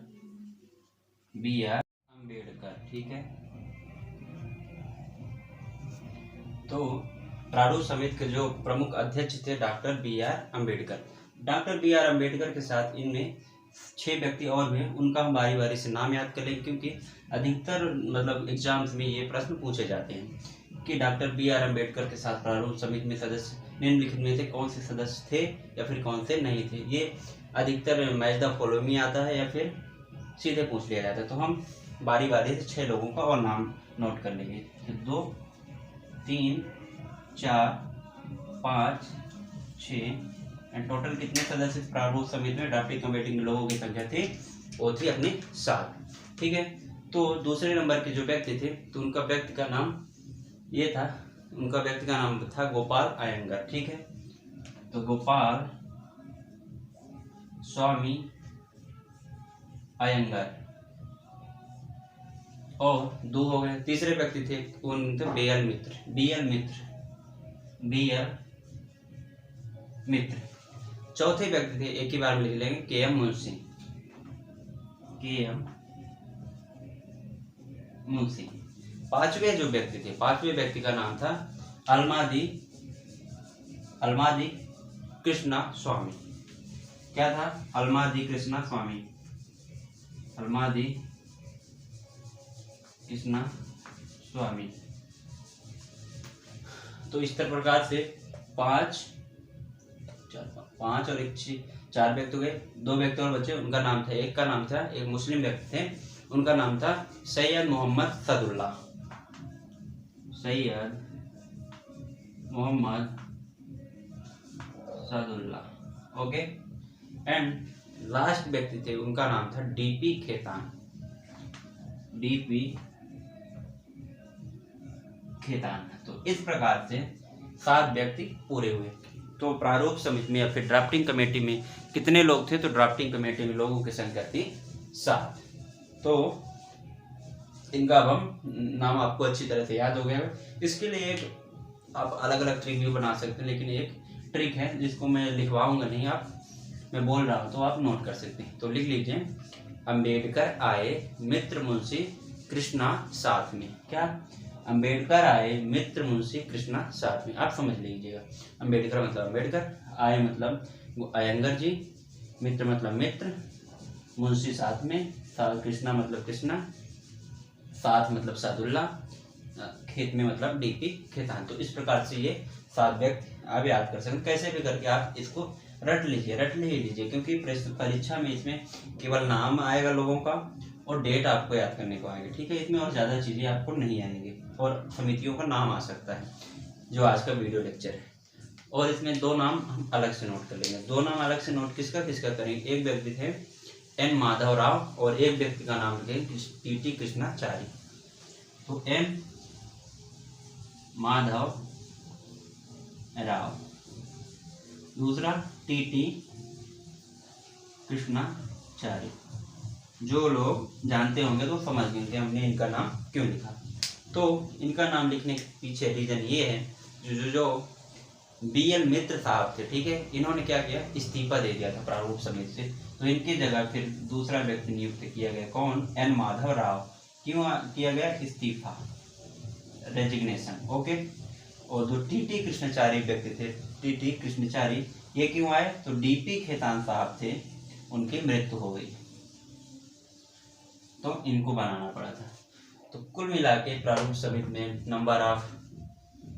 BR Ambedkar, ठीक है। तो प्रारूप समिति के जो प्रमुख अध्यक्ष थे doctor BR Ambedkar, doctor BR Ambedkar के साथ इनमें 6 व्यक्ति और भी, उनका हम बारी बारी से नाम याद कर लेंगे, क्योंकि अधिकतर मतलब एग्जाम्स में ये प्रश्न पूछे जाते हैं कि डॉक्टर BR अम्बेडकर के साथ प्रारूप समिति में सदस्य निम्नलिखित में से कौन से सदस्य थे या फिर कौन से नहीं थे। ये अधिकतर मैच द फॉलोइंग में आता है या फिर सीधे पूछ लिया जाता है। तो हम बारी बारी से 6 लोगों का और नाम नोट कर लेंगे, 2 3 4 5 6 एंड टोटल कितने सदस्य प्रारूप समिति में ड्राफ्टिंग कमेटी में लोगों की संख्या थी, वो थी अपनी 7, ठीक है। तो दूसरे नंबर के जो व्यक्ति थे, तो उनका व्यक्ति का नाम ये था, उनका व्यक्ति का नाम था गोपाल अयंगर, ठीक है। तो गोपाल स्वामी अयंगर, और 2 हो गए। तीसरे व्यक्ति थे उन थे BL मित्र। चौथे व्यक्ति थे, एक ही बार में लिख लेंगे, KM मुंशी। पांचवें जो व्यक्ति थे, पांचवें व्यक्ति का नाम था अलमादी कृष्णा स्वामी। क्या था, अलमादी कृष्णा स्वामी। तो इस प्रकार से 5 और 1 4 व्यक्ति हो गए। 2 व्यक्ति और बचे, उनका नाम था, एक का नाम था, एक मुस्लिम व्यक्ति थे, उनका नाम था Syed Mohammed Sadullah, okay. And last व्यक्ति थे, उनका नाम था DP खेतान। तो इस प्रकार से 7 व्यक्ति पूरे हुए। तो प्रारूप समिति में या फिर ड्राफ्टिंग कमेटी में कितने लोग थे, तो ड्राफ्टिंग कमेटी में लोगों की संख्या थी 7। तो इनका अब हम नाम आपको अच्छी तरह से याद हो गया है। इसके लिए एक आप अलग अलग ट्रिक भी बना सकते हैं, लेकिन एक ट्रिक है जिसको मैं लिखवाऊंगा नहीं, मैं बोल रहा हूँ तो आप नोट कर सकते हैं। तो लिख लीजिए, अम्बेडकर आए, मित्र मुंशी कृष्णा साथ में। क्या, अम्बेडकर आए, मित्र मुंशी कृष्णा साथ में। आप समझ लीजिएगा, अम्बेडकर मतलब अम्बेडकर, आए मतलब अयंगर जी, मित्र मतलब मित्र, मुंशी साथ में, कृष्णा मतलब कृष्णा, साथ मतलब सादुल्ला, खेत में मतलब DP खेतान। तो इस प्रकार से ये 7 व्यक्ति आप याद कर सकते हैं। कैसे भी करके आप इसको रट लीजिए, क्योंकि परीक्षा में इसमें केवल नाम आएगा लोगों का और डेट आपको याद करने को आएगी, ठीक है। इसमें और ज़्यादा चीज़ें आपको नहीं आएंगी और समितियों का नाम आ सकता है, जो आज का वीडियो लेक्चर है। और इसमें दो नाम हम अलग से नोट कर लेंगे। दो नाम अलग से नोट किसका किसका करेंगे, एक व्यक्ति थे एन माधव राव और एक व्यक्ति का नाम रखेंगे टीटी कृष्णाचारी। तो एन माधव राव, दूसरा टीटी कृष्णाचारी। जो लोग जानते होंगे तो समझ गए कि हमने इनका नाम क्यों लिखा। तो इनका नाम लिखने के पीछे रीजन ये है, जो BL मित्र साहब थे, ठीक है, इन्होंने क्या किया, इस्तीफा दे दिया था प्रारूप समिति से। तो इनकी जगह फिर दूसरा व्यक्ति नियुक्त किया गया, कौन, एन माधव राव। क्यों किया गया, इस्तीफा, रेजिग्नेशन, ओके। और जो टीटी कृष्णाचारी व्यक्ति थे, टीटी कृष्णाचारी, ये क्यों आए, तो DP खेतान साहब थे, उनकी मृत्यु हो गई तो इनको बनाना पड़ा था। तो कुल मिला के प्रारूप समिति में नंबर ऑफ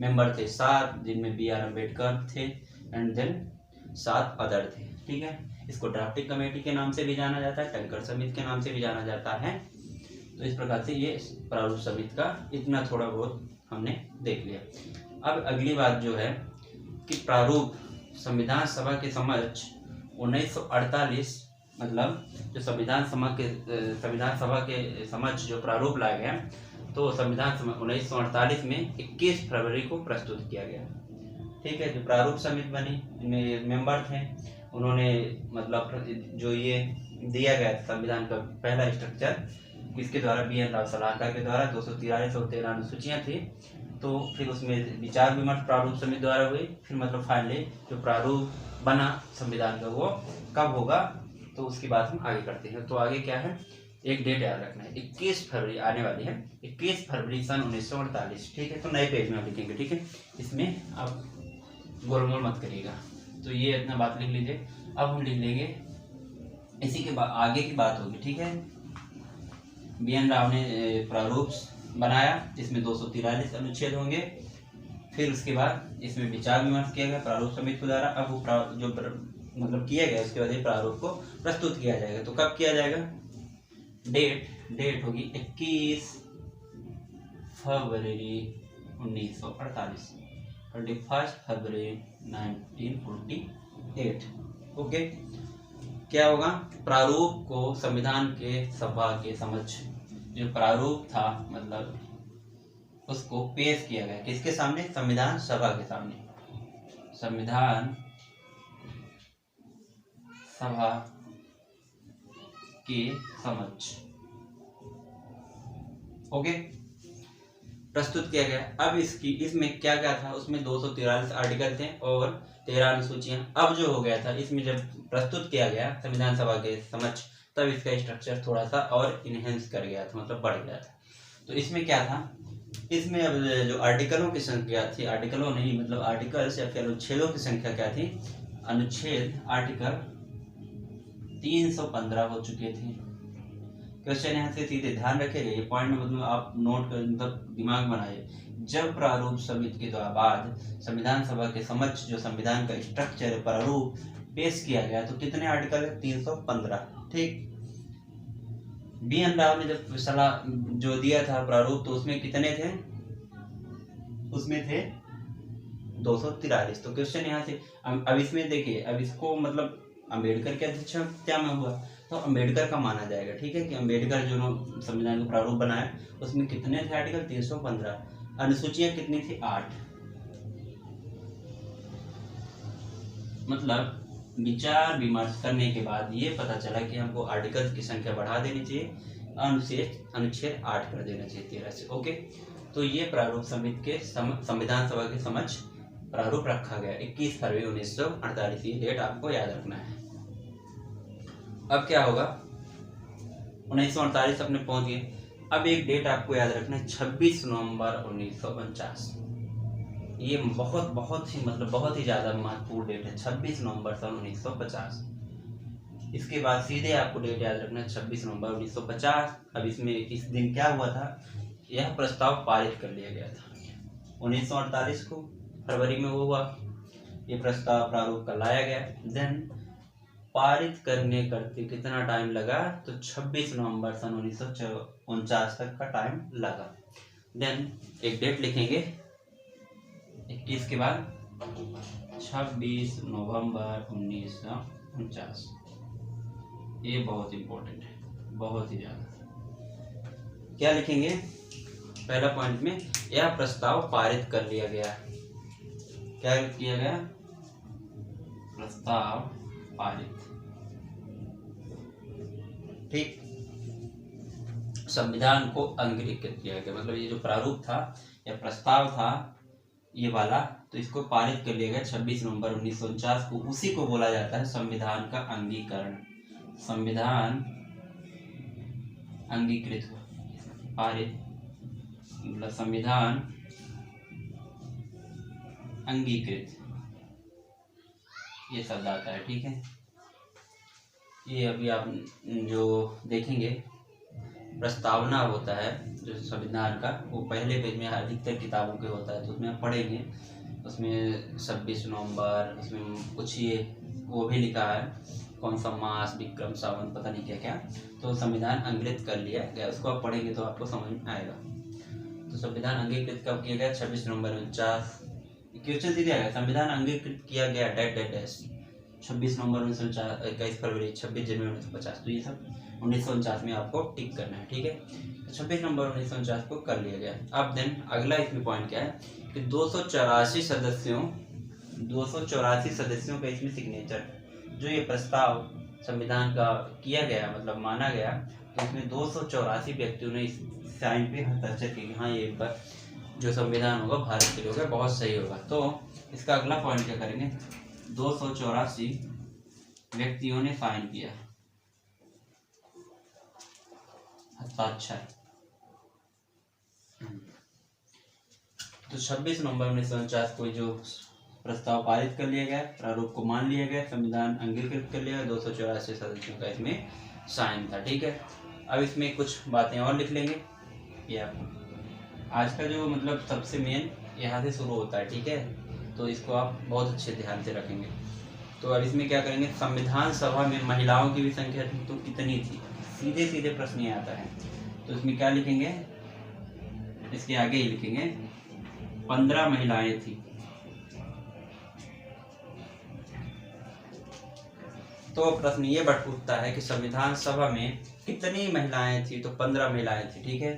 मेंबर थे 7, जिनमें BR अम्बेडकर थे एंड देन 7 अदर थे, ठीक है। इसको ड्राफ्टिंग कमेटी के नाम से भी जाना जाता है, टंकर समिति के नाम से भी जाना जाता है। तो इस प्रकार से ये प्रारूप समिति का इतना थोड़ा बहुत हमने देख लिया। अब अगली बात जो है कि प्रारूप संविधान सभा के समक्ष 1948, मतलब जो संविधान सभा के समक्ष जो प्रारूप लाया गया, तो संविधान सभा 1948 में 21 फरवरी को प्रस्तुत किया गया, ठीक है। जो प्रारूप समिति बनी, इनमें मेंबर थे, उन्होंने मतलब जो ये दिया गया संविधान का पहला स्ट्रक्चर किसके द्वारा, BN राव सलाहकार के द्वारा 243 और 13 अनुसूचियां थी। तो फिर उसमें विचार विमर्श प्रारूप समिति द्वारा हुई। फिर मतलब फाइनली जो प्रारूप बना संविधान का वो कब होगा, तो उसकी बात हम आगे करते हैं। तो आगे क्या है, एक डेट याद रखना है, 21 फरवरी आने वाली है, 21 फरवरी सन 1948, ठीक है। तो नए पेज में आप लिखेंगे, ठीक है, इसमें आप गोलमोल मत करिएगा। तो ये इतना बात लिख लीजिए। अब हम लिख लेंगे इसी के बाद आगे की बात होगी, ठीक है। BN राव ने प्रारूप बनाया, इसमें 243 अनुच्छेद होंगे। फिर उसके बाद इसमें विचार विमर्श किया गया प्रारूप समिति के द्वारा। अब वो जो मतलब किया गया, उसके बाद प्रारूप को प्रस्तुत किया जाएगा। तो कब किया जाएगा, डेट होगी 21 फरवरी 1948, 21 फरवरी 1948, ओके। क्या होगा, प्रारूप को संविधान के सभा के समक्ष जो प्रारूप था, मतलब उसको पेश किया गया किसके सामने, संविधान सभा के सामने, संविधान सभा के समक्ष, ओके, प्रस्तुत किया गया। अब इसमें क्या क्या था, उसमें 243 आर्टिकल थे और 13 अनुसूचियां। अब जो हो गया था, इसमें जब प्रस्तुत किया गया संविधान सभा के समक्ष, तब इसका स्ट्रक्चर थोड़ा सा और इनहेंस कर गया था, मतलब बढ़ गया था। तो इसमें क्या था, इसमें अब जो आर्टिकलों की संख्या थी, आर्टिकलों नहीं मतलब आर्टिकल्स या फिर अनुच्छेदों की संख्या क्या थी, अनुच्छेद आर्टिकल 315 हो चुके थे। क्वेश्चन यहाँ से सीधे ध्यान रखिएगा, ये पॉइंट मतलब आप नोट कर, मतलब दिमाग बनाइए। जब प्रारूप समिति के बाद संविधान सभा के समक्ष जो संविधान का स्ट्रक्चर प्रारूप पेश किया गया, तो कितने आर्टिकल है, 315, ठीक। BN राव ने जब सलाह जो दिया था प्रारूप, तो उसमें कितने थे, उसमें थे 243। तो क्वेश्चन यहाँ से अब इसमें देखिए, अब इसको मतलब अम्बेडकर के अध्यक्षता में हुआ, तो अम्बेडकर का माना जाएगा, ठीक है, कि अम्बेडकर जो संविधान का प्रारूप बनाया, उसमें कितने थे आर्टिकल, 315। अनुसूचियां कितनी थी, 8। मतलब विचार विमर्श करने के बाद ये पता चला कि हमको आर्टिकल की संख्या बढ़ा देनी चाहिए, अनुच्छेद 8 कर देना चाहिए 13 से, ओके। तो ये प्रारूप समिति के संविधान सभा के समक्ष प्रारूप रखा गया 21 फरवरी 1948। ये डेट आपको याद रखना है। अब क्या होगा, 1948 अपने पहुंच गए। अब एक डेट आपको याद रखना है, 26 नवंबर 1949। ये बहुत ही मतलब बहुत ही ज्यादा महत्वपूर्ण डेट है, 26 नवंबर सन 1950। इसके बाद सीधे आपको डेट याद रखना है 26 नवंबर 1950। अब इसमें इस दिन क्या हुआ था, यह प्रस्ताव पारित कर लिया गया था 1948 को, फरवरी में वो हुआ, ये प्रस्ताव प्रारूप का लाया गया। देन पारित करते कितना टाइम लगा, तो 26 नवंबर सन 1949 तक का टाइम लगा। देन एक डेट लिखेंगे 21 के बाद 26 नवंबर 1949। ये बहुत इम्पोर्टेंट है, बहुत ही ज़्यादा। क्या लिखेंगे पहला पॉइंट में, यह प्रस्ताव पारित कर लिया गया। क्या किया गया? प्रस्ताव पारित। ठीक, संविधान को अंगीकृत किया गया, मतलब ये जो प्रारूप था या प्रस्ताव था ये वाला, तो इसको पारित कर लिया गया 26 नवंबर 1949 को। उसी को बोला जाता है संविधान का अंगीकरण। संविधान अंगीकृत पारित मतलब संविधान अंगीकृत, ये शब्द आता है। ठीक है, ये अभी आप जो देखेंगे प्रस्तावना होता है जो संविधान का, वो पहले पेज में अधिकतर किताबों के होता है, तो उसमें आप पढ़ेंगे, उसमें 26 नवंबर, उसमें कुछ ये वो भी लिखा है कौन सा मास, विक्रम सावन, पता नहीं क्या क्या, तो संविधान अंगीकृत कर लिया गया, उसको आप पढ़ेंगे तो आपको समझ में आएगा। तो संविधान अंगीकृत कब किया गया? 26 नवंबर 1949। क्वेश्चन दिया गया, संविधान अंगीकृत किया गया डैट डैट डैश 26 नवंबर 1949, 21 फरवरी, 26 जनवरी 1950। तो ये सब 1949 में आपको टिक करना है। ठीक है, 26 नवंबर 1949 को कर लिया गया। अब देन अगला इसमें पॉइंट क्या है कि 284 सदस्यों का इसमें सिग्नेचर, जो ये प्रस्ताव संविधान का किया गया मतलब माना गया, तो इसमें 284 व्यक्तियों ने इस साइन पे हस्ताक्षर किए, हाँ ये पर जो संविधान होगा भारत के लिए होगा, बहुत सही होगा। तो इसका अगला पॉइंट क्या करेंगे, 284 व्यक्तियों ने साइन किया, हस्ताक्षर। तो 26 नवंबर 1949 को जो प्रस्ताव पारित कर लिया गया, प्रारूप को मान लिया गया, संविधान अंगीकृत कर लिया गया, 284 सदस्यों का इसमें साइन था। ठीक है, अब इसमें कुछ बातें और लिख लेंगे। ये आपको आज का जो मतलब सबसे मेन यहाँ से शुरू होता है। ठीक है, तो इसको आप बहुत अच्छे ध्यान से रखेंगे। तो अब इसमें क्या करेंगे, संविधान सभा में महिलाओं की भी संख्या तो कितनी थी, सीधे सीधे प्रश्न ये आता है। तो इसमें क्या लिखेंगे, इसके आगे ही लिखेंगे 15 महिलाएं थी। तो प्रश्न ये उठता है कि संविधान सभा में कितनी महिलाएं थी, तो 15 महिलाएं थी। ठीक है,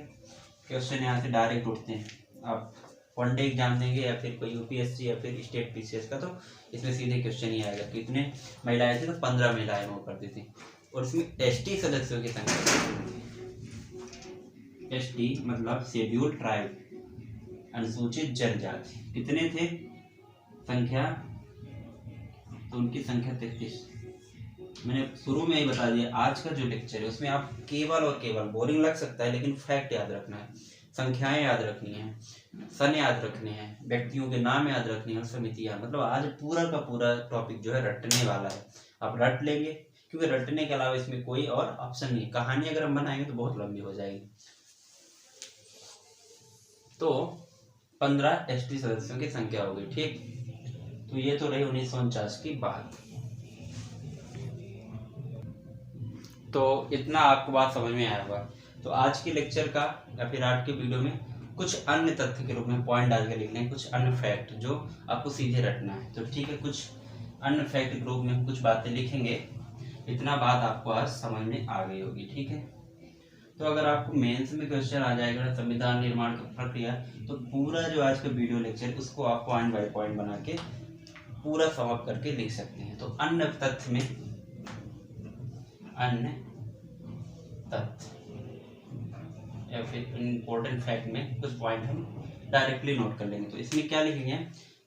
क्वेश्चन यहाँ से डायरेक्ट उठते हैं। आप वनडे एग्जाम देंगे या फिर कोई यूपीएससी या फिर स्टेट पीसीएस का, तो इसमें सीधे क्वेश्चन ही आएगा कितने महिलाएं थी, तो 15 महिलाएं हुआ करती थी। और इसमें एसटी सदस्यों की संख्या, एसटी मतलब शेड्यूल्ड ट्राइब, अनुसूचित जनजाति, कितने थे संख्या, तो उनकी संख्या 33। मैंने शुरू में ही बता दिया, आज का जो लेक्चर है उसमें आप केवल और केवल, बोरिंग लग सकता है लेकिन फैक्ट याद रखना है, संख्याएं याद रखनी है, सन याद रखने हैं, व्यक्तियों के नाम याद रखने हैं, समितियां, मतलब आज पूरा का पूरा टॉपिक जो है रटने वाला है। आप रट लेंगे, क्योंकि रटने के अलावा इसमें कोई और ऑप्शन नहीं। कहानी अगर हम बनाएंगे तो बहुत लंबी हो जाएगी। तो 15 एसटी सदस्यों की संख्या हो गई। ठीक, तो ये तो रही 1949 की बात। तो इतना आपको बात समझ में आया होगा। तो आज के लेक्चर का या फिर आज के वीडियो में कुछ अन्य तथ्य के रूप में पॉइंट डाल के लिखना है, कुछ अन्य फैक्ट जो आपको सीधे रटना है। तो ठीक है, कुछ अन्य फैक्ट के रूप में कुछ बातें लिखेंगे। इतना बात आपको आज समझ में आ गई होगी। ठीक है, तो अगर आपको मेंस में क्वेश्चन आ जाएगा संविधान निर्माण की प्रक्रिया, तो पूरा जो आज का वीडियो लेक्चर उसको आप पॉइंट बाय पॉइंट बना के पूरा समाप्त करके लिख सकते हैं। तो अन्य तथ्य में, अन्य तथ्य या फिर इम्पोर्टेंट फैक्ट में कुछ पॉइंट हम डायरेक्टली नोट कर लेंगे। तो इसमें क्या लिखेंगे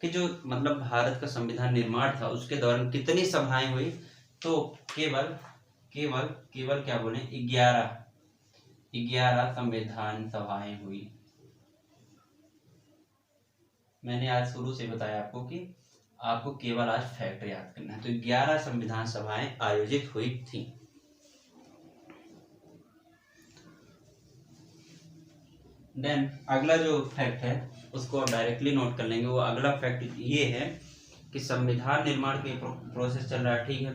कि जो मतलब भारत का संविधान निर्माण था उसके दौरान कितनी सभाएं हुई, तो केवल केवल केवल क्या बोले, 11 संविधान सभाएं हुई। मैंने आज शुरू से बताया आपको कि आपको केवल आज फैक्ट याद करना है। तो 11 संविधान सभाएं आयोजित हुई थी। देन अगला जो फैक्ट है उसको आप डायरेक्टली नोट कर लेंगे। वो अगला फैक्ट ये है कि संविधान निर्माण के प्रोसेस चल रहा है। ठीक है,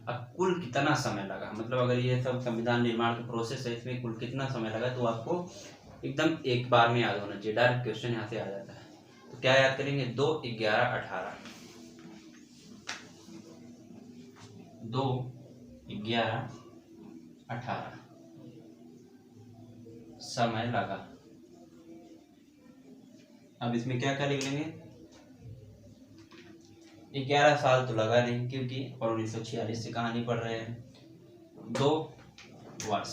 अब कुल कितना समय लगा, मतलब अगर ये सब संविधान निर्माण का प्रोसेस है इसमें कुल कितना समय लगा, तो आपको एकदम एक बार में याद होना चाहिए। डायरेक्ट क्वेश्चन यहाँ से आ जाता है। तो क्या याद करेंगे? 2, 11, 18। 2, 11, 18 समय लगा। अब इसमें क्या क्या लिख लेंगे? 11 साल तो लगा नहीं, क्योंकि 1946 से कहानी पढ़ रहे हैं। 2 वर्ष,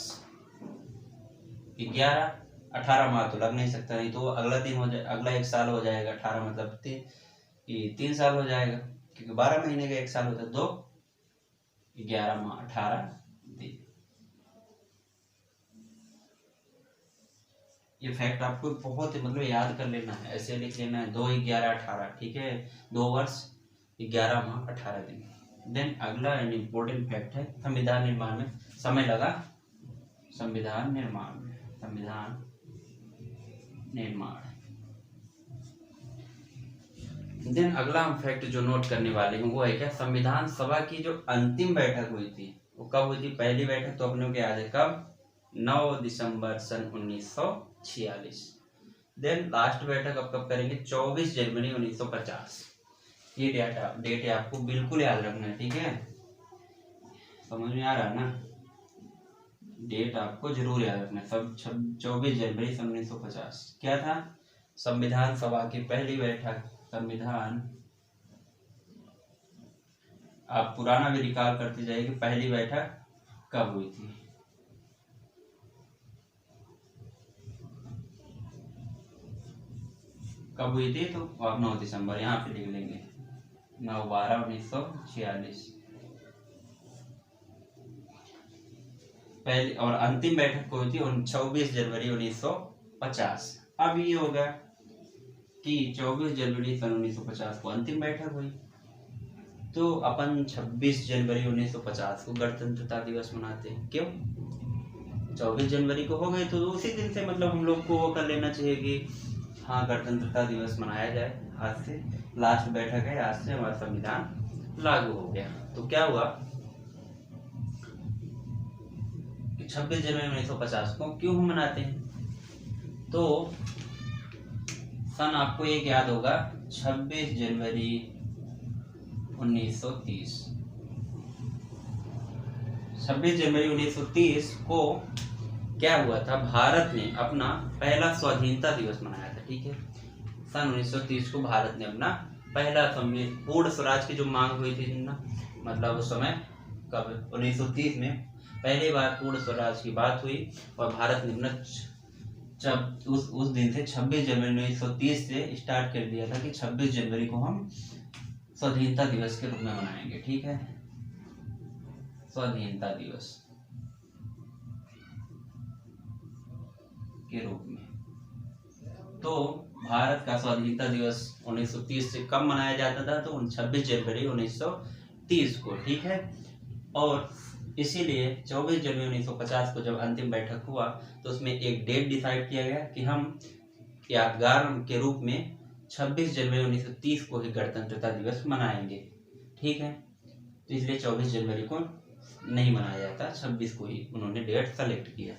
11, 18 माह तो लग नहीं सकता, नहीं तो अगला दिन हो जाए, अगला 1 साल हो जाएगा। 18 मतलब 3 साल हो जाएगा, क्योंकि 12 महीने का 1 साल होता है। 2, 11 माह, 18 दिन। ये फैक्ट आपको बहुत मतलब याद कर लेना है, ऐसे लिख लेना है। 2, 11, 18, ठीक है। 2 वर्ष, 11 माह, 18 दिन। देन अगला एंड इम्पोर्टेंट फैक्ट है संविधान निर्माण में समय लगा। संविधान निर्माण में, संविधान निर्माण। देन अगला हम फैक्ट जो नोट करने वाले हैं वो है क्या? संविधान सभा की जो अंतिम बैठक हुई थी वो कब हुई थी? पहली बैठक तो अपने को याद है, कब? 9 दिसंबर सन 1946। देन लास्ट बैठक अब कब करेंगे? 24 जनवरी 1950। ये डेट है, आपको बिल्कुल याद रखना है, ठीक है? समझ में आ रहा है ना? डेट आपको जरूर याद रखना है। सब 24 जनवरी सन 1950 क्या था? संविधान सभा की पहली बैठक। संविधान, आप पुराना भी रिकॉल करते जाइए कि पहली बैठक कब हुई थी। कब हुई थी? तो आप 9 दिसंबर यहाँ पे लिख लेंगे, 9/12/1946। पहली और अंतिम बैठक को हुई थी 24 जनवरी 1950। अब ये होगा कि 24 जनवरी सन 1950 को अंतिम बैठक हुई, तो अपन 26 जनवरी 1950 को गणतंत्रता दिवस मनाते हैं। क्यों? 24 जनवरी को हो गए तो उसी दिन से मतलब हम लोग को वो कर लेना चाहिए कि हाँ, गणतंत्रता दिवस मनाया जाए। आज से लास्ट बैठक है, आज से हमारा संविधान लागू हो गया। तो क्या हुआ कि 26 जनवरी 1950 को क्यों हम मनाते हैं? तो सन आपको एक याद होगा, 26 जनवरी 1930। 26 जनवरी 1930 को क्या हुआ था? भारत ने अपना पहला स्वाधीनता दिवस मनाया था, ठीक है? सन 1930 को भारत ने अपना पहला पूर्ण स्वराज की जो मांग हुई थी ना, मतलब उस समय कब? 1930 में पहली बार पूर्ण स्वराज की बात हुई, और भारत ने अपना जब उस दिन से 26 जनवरी 1930 से स्टार्ट कर दिया था कि 26 जनवरी को हम स्वाधीनता दिवस के रूप में मनाएंगे, ठीक है? स्वाधीनता दिवस के रूप में। तो भारत का स्वाधीनता दिवस 1930 से कब मनाया जाता था? तो 26 जनवरी 1930 को, ठीक है? और इसीलिए 24 जनवरी 1950 को जब अंतिम बैठक हुआ तो उसमें एक डेट डिसाइड किया गया कि हम यादगार के रूप में 26 जनवरी 1930 को ही गणतंत्रता दिवस मनाएंगे, ठीक है? तो इसलिए 24 जनवरी को नहीं मनाया जाता, 26 को ही उन्होंने डेट सेलेक्ट किया।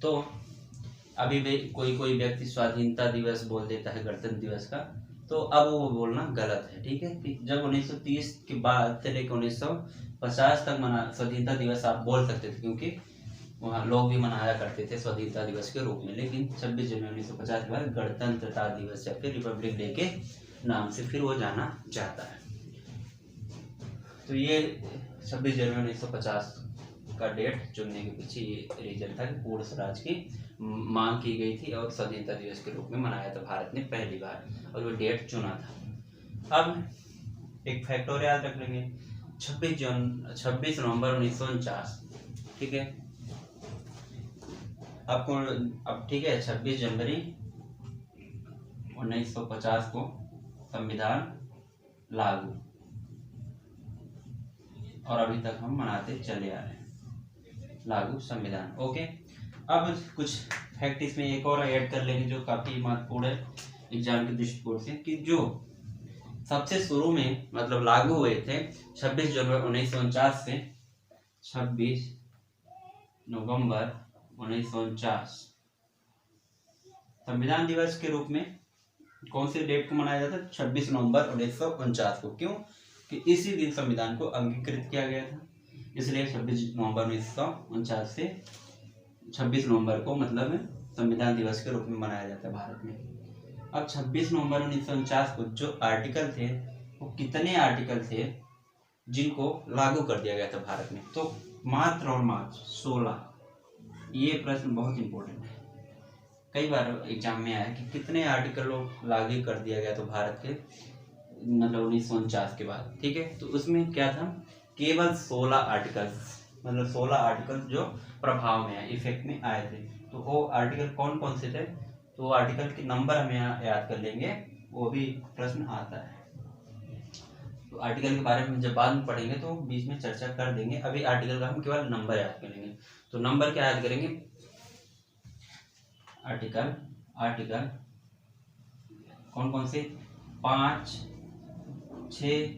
तो अभी भी कोई व्यक्ति स्वाधीनता दिवस बोल देता है गणतंत्र दिवस का, तो अब वो बोलना गलत है, ठीक है? कि जब 1930 के बाद से लेकर 1950 तक स्वाधीनता दिवस आप बोल सकते थे, क्योंकि वहाँ लोग भी मनाया करते थे स्वाधीनता दिवस के रूप में। लेकिन 26 जनवरी 1950 के बाद गणतंत्रता दिवस या फिर रिपब्लिक डे के नाम से फिर वो जाना जाता है। तो ये 26 जनवरी 1950 का डेट चुनने के पीछे ये रीजन था कि पूर्ण स्वराज की मांग की गई थी और स्वाधीनता दिवस के रूप में मनाया था भारत ने पहली बार, और वो डेट चुना था। अब एक फैक्ट और याद रख लेंगे, 26 नवंबर 1949, ठीक है? आपको अब ठीक है, 26 जनवरी 1950 को संविधान लागू, और अभी तक हम मनाते चले आ रहे हैं लागू संविधान। ओके, अब कुछ फैक्ट इसमें एक और ऐड कर लेंगे जो काफी महत्वपूर्ण है एग्जाम के दृष्टिकोण से, कि जो सबसे शुरू में मतलब लागू हुए थे 26 जनवरी 1949 से 26 नवंबर 1949 संविधान दिवस के रूप में कौन से डेट को मनाया जाता है? 26 नवंबर 1949 को। क्यों? कि इसी दिन संविधान को अंगीकृत किया गया था, इसलिए 26 नवंबर 1949 से 26 नवंबर को मतलब संविधान दिवस के रूप में मनाया जाता है भारत में। अब 26 नवंबर 1949 को जो आर्टिकल थे वो कितने आर्टिकल थे जिनको लागू कर दिया गया था भारत में? तो मात्र और मात्र 16। ये प्रश्न बहुत इंपॉर्टेंट है, कई बार एग्जाम में आया कि कितने आर्टिकलों लागू कर दिया गया था भारत के मतलब 1949 के बाद। ठीक है, तो उसमें क्या था? केवल 16 आर्टिकल्स, मतलब 16 आर्टिकल जो प्रभाव में आए, इफेक्ट में आए थे। तो वो आर्टिकल कौन कौन से थे? तो वो आर्टिकल के नंबर हमें यहाँ याद कर लेंगे, वो भी प्रश्न आता है। तो आर्टिकल के बारे में जब बाद में पढ़ेंगे तो बीच में चर्चा कर देंगे, अभी आर्टिकल का हम केवल नंबर याद करेंगे। तो नंबर क्या याद करेंगे? आर्टिकल कौन कौन से? 5, 6,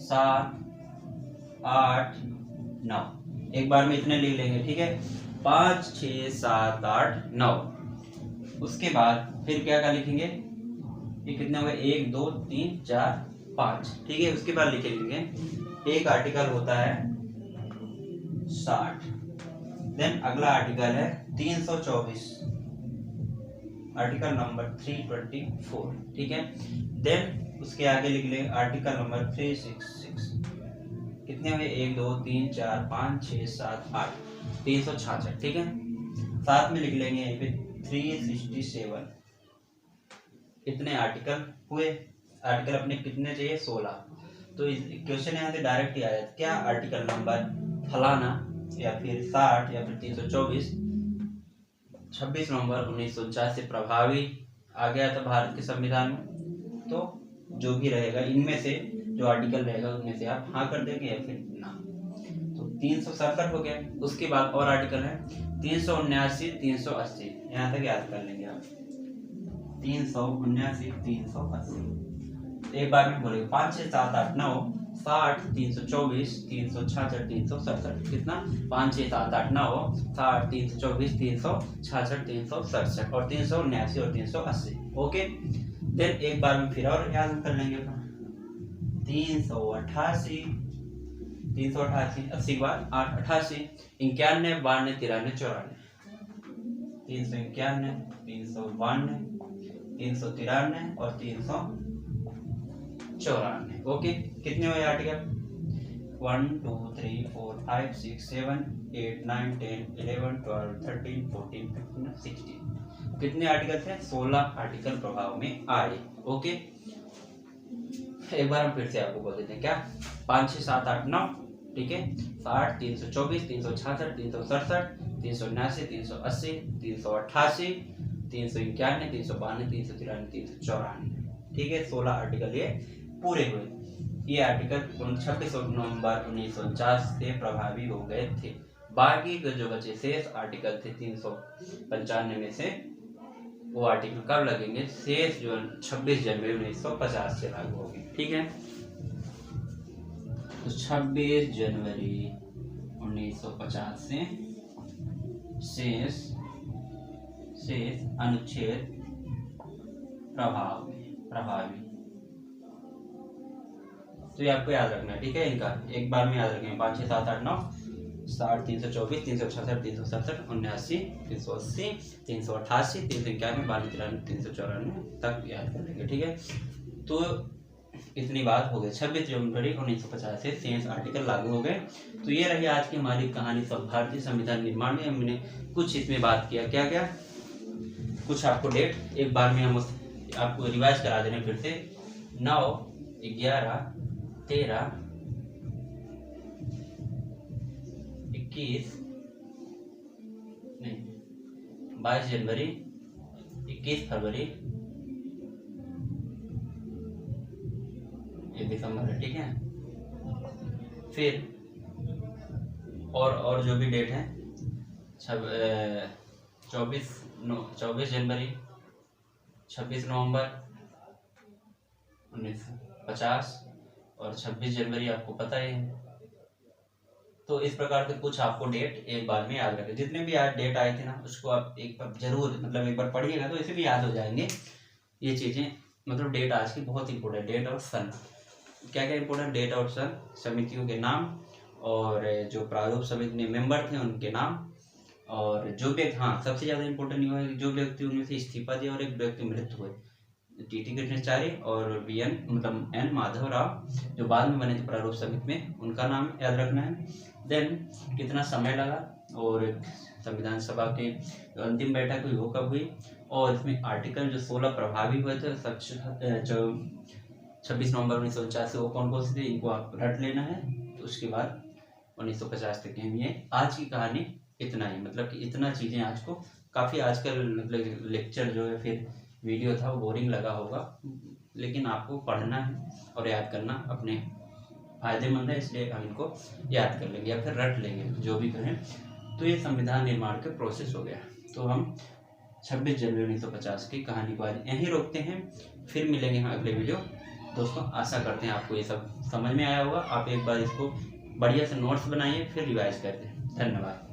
7, 8, 9। एक बार में इतने लिख लेंगे। ठीक है, 5, 6, 7, 8, 9। उसके बाद फिर क्या क्या लिखेंगे? ये कितने हो गए? 1, 2, 3, 4, 5। ठीक है, उसके बाद लिखेंगे एक आर्टिकल होता है 60। देन अगला आर्टिकल है 324, आर्टिकल नंबर 324। ठीक है, देन उसके आगे लिख लेंगे आर्टिकल नंबर 366। कितने हुए? 1, 2, 3, 4, 5, 6, 7, 8, 366। ठीक है, साथ में लिख लेंगे यहाँ पे 367। कितने आर्टिकल हुए? आर्टिकल अपने कितने चाहिए? 16। तो क्वेश्चन यहाँ से डायरेक्ट ही आया, क्या आर्टिकल नंबर फलाना या फिर 60 या फिर 324 26 नवंबर 1949 से प्रभावी आ गया था भारत के संविधान में? तो जो भी रहेगा इनमें से जो आर्टिकल रहेगा उनमें से आप हाँ कर देंगे या फिर ना। तो 367 हो गया। उसके बाद और आर्टिकल है 379, 380, यहाँ तक याद कर लेंगे आप। 379, 380 एक बार में बोलेंगे। 5, 6, 7, 8, 9, 60, 324, 366, 367। कितना? 5, 6, 7, 8, 9, 60, 324, 366, 367 और 379 और 380। ओके, देन एक बार में फिर और याद कर लेंगे 388, 388, 80 के बाद 8, 88, 91, 92, 93, 94, 391, 392, 393 और 394। ओके, कितने हुए आर्टिकल? 1, 2, 3, 4, 5, 6, 7, 8, 9, 10, 11, 12, 13, 14, 15, 16। कितने आर्टिकल थे? 16 आर्टिकल प्रभाव में आए। ओके, एक बार हम फिर से आपको बोल देते हैं क्या? 5, 6, 7, 8, 9। ठीक है, 60, 324, 366, 367, 379, 380, 388, 391, 392, 393, 394। ठीक है, 16 आर्टिकल ये पूरे हुए। ये आर्टिकल 26 नवंबर 1949 से प्रभावी हो गए थे। बाकी के जो बचे शेष आर्टिकल थे 395 में से, वो आर्टिकल कब लगेंगे? शेष जो 26 जनवरी 1950 से लागू होगी। ठीक है, तो 26 जनवरी 1950 से शेष अनुच्छेद प्रभावी। तो ये आपको याद रखना है। ठीक है, इनका एक बार में याद रखेंगे। 5, 6, 7, 8, 9, 60, 324, 366, 367, 79, 380, 388, 391, 92, 93, 394 तक याद कर लेंगे। ठीक है, तो इतनी बात हो गई। 26 जनवरी 1950 से शेष आर्टिकल लागू हो गए। तो ये रही आज की हमारी कहानी सब भारतीय संविधान निर्माण में। हमने कुछ इसमें बात किया, क्या क्या कुछ आपको डेट एक बार में हम आपको रिवाइज करा देने फिर से। 9, 11, 13, 21 नहीं 22 जनवरी, 21 फरवरी, 1 दिसंबर है। ठीक है, फिर और जो भी डेट है 24 जनवरी, 26 नवंबर 1950 और 26 जनवरी आपको पता ही है। तो इस प्रकार के कुछ आपको डेट एक बार में याद रखें। जितने भी आज डेट आए थे ना, उसको आप एक बार जरूर मतलब एक बार पढ़िएगा तो इसे भी याद हो जाएंगे। ये चीज़ें मतलब डेट आज की बहुत इंपॉर्टेंट, डेट और सन। क्या क्या इंपॉर्टेंट, डेट और सन, समितियों के नाम, और जो प्रारूप समिति में मेंबर थे उनके नाम, और जो व्यक्ति, हाँ सबसे ज़्यादा इंपॉर्टेंट ये है कि जो व्यक्ति उनमें से इस्तीफा दिया और एक व्यक्ति मृत्यु हुए, टी.टी. कृष्णाचार्य और वी.एन. मतलब एन. माधव राव, जो बाद में बने थे प्रारूप समिति में, उनका नाम याद रखना है। देन कितना समय लगा, और संविधान सभा की अंतिम बैठक हुई वो कब हुई, और इसमें आर्टिकल जो 16 प्रभावी हुए थे जो 26 नवंबर 1949 वो कौन कौन से थे, इनको आप रट लेना है। तो उसके बाद 1950 तक हम ये आज की कहानी इतना ही, मतलब कि इतना चीज़ें आज को काफ़ी, आजकल मतलब लेक्चर जो है फिर वीडियो था वो बोरिंग लगा होगा, लेकिन आपको पढ़ना है और याद करना अपने फायदेमंद है, इसलिए हम इनको याद कर लेंगे या फिर रट लेंगे जो भी करें। तो ये संविधान निर्माण के प्रोसेस हो गया। तो हम 26 जनवरी 1950 की कहानी को आज यहीं रोकते हैं, फिर मिलेंगे हम अगले वीडियो। दोस्तों आशा करते हैं आपको ये सब समझ में आया होगा। आप एक बार इसको बढ़िया से नोट्स बनाइए, फिर रिवाइज कर दें। धन्यवाद।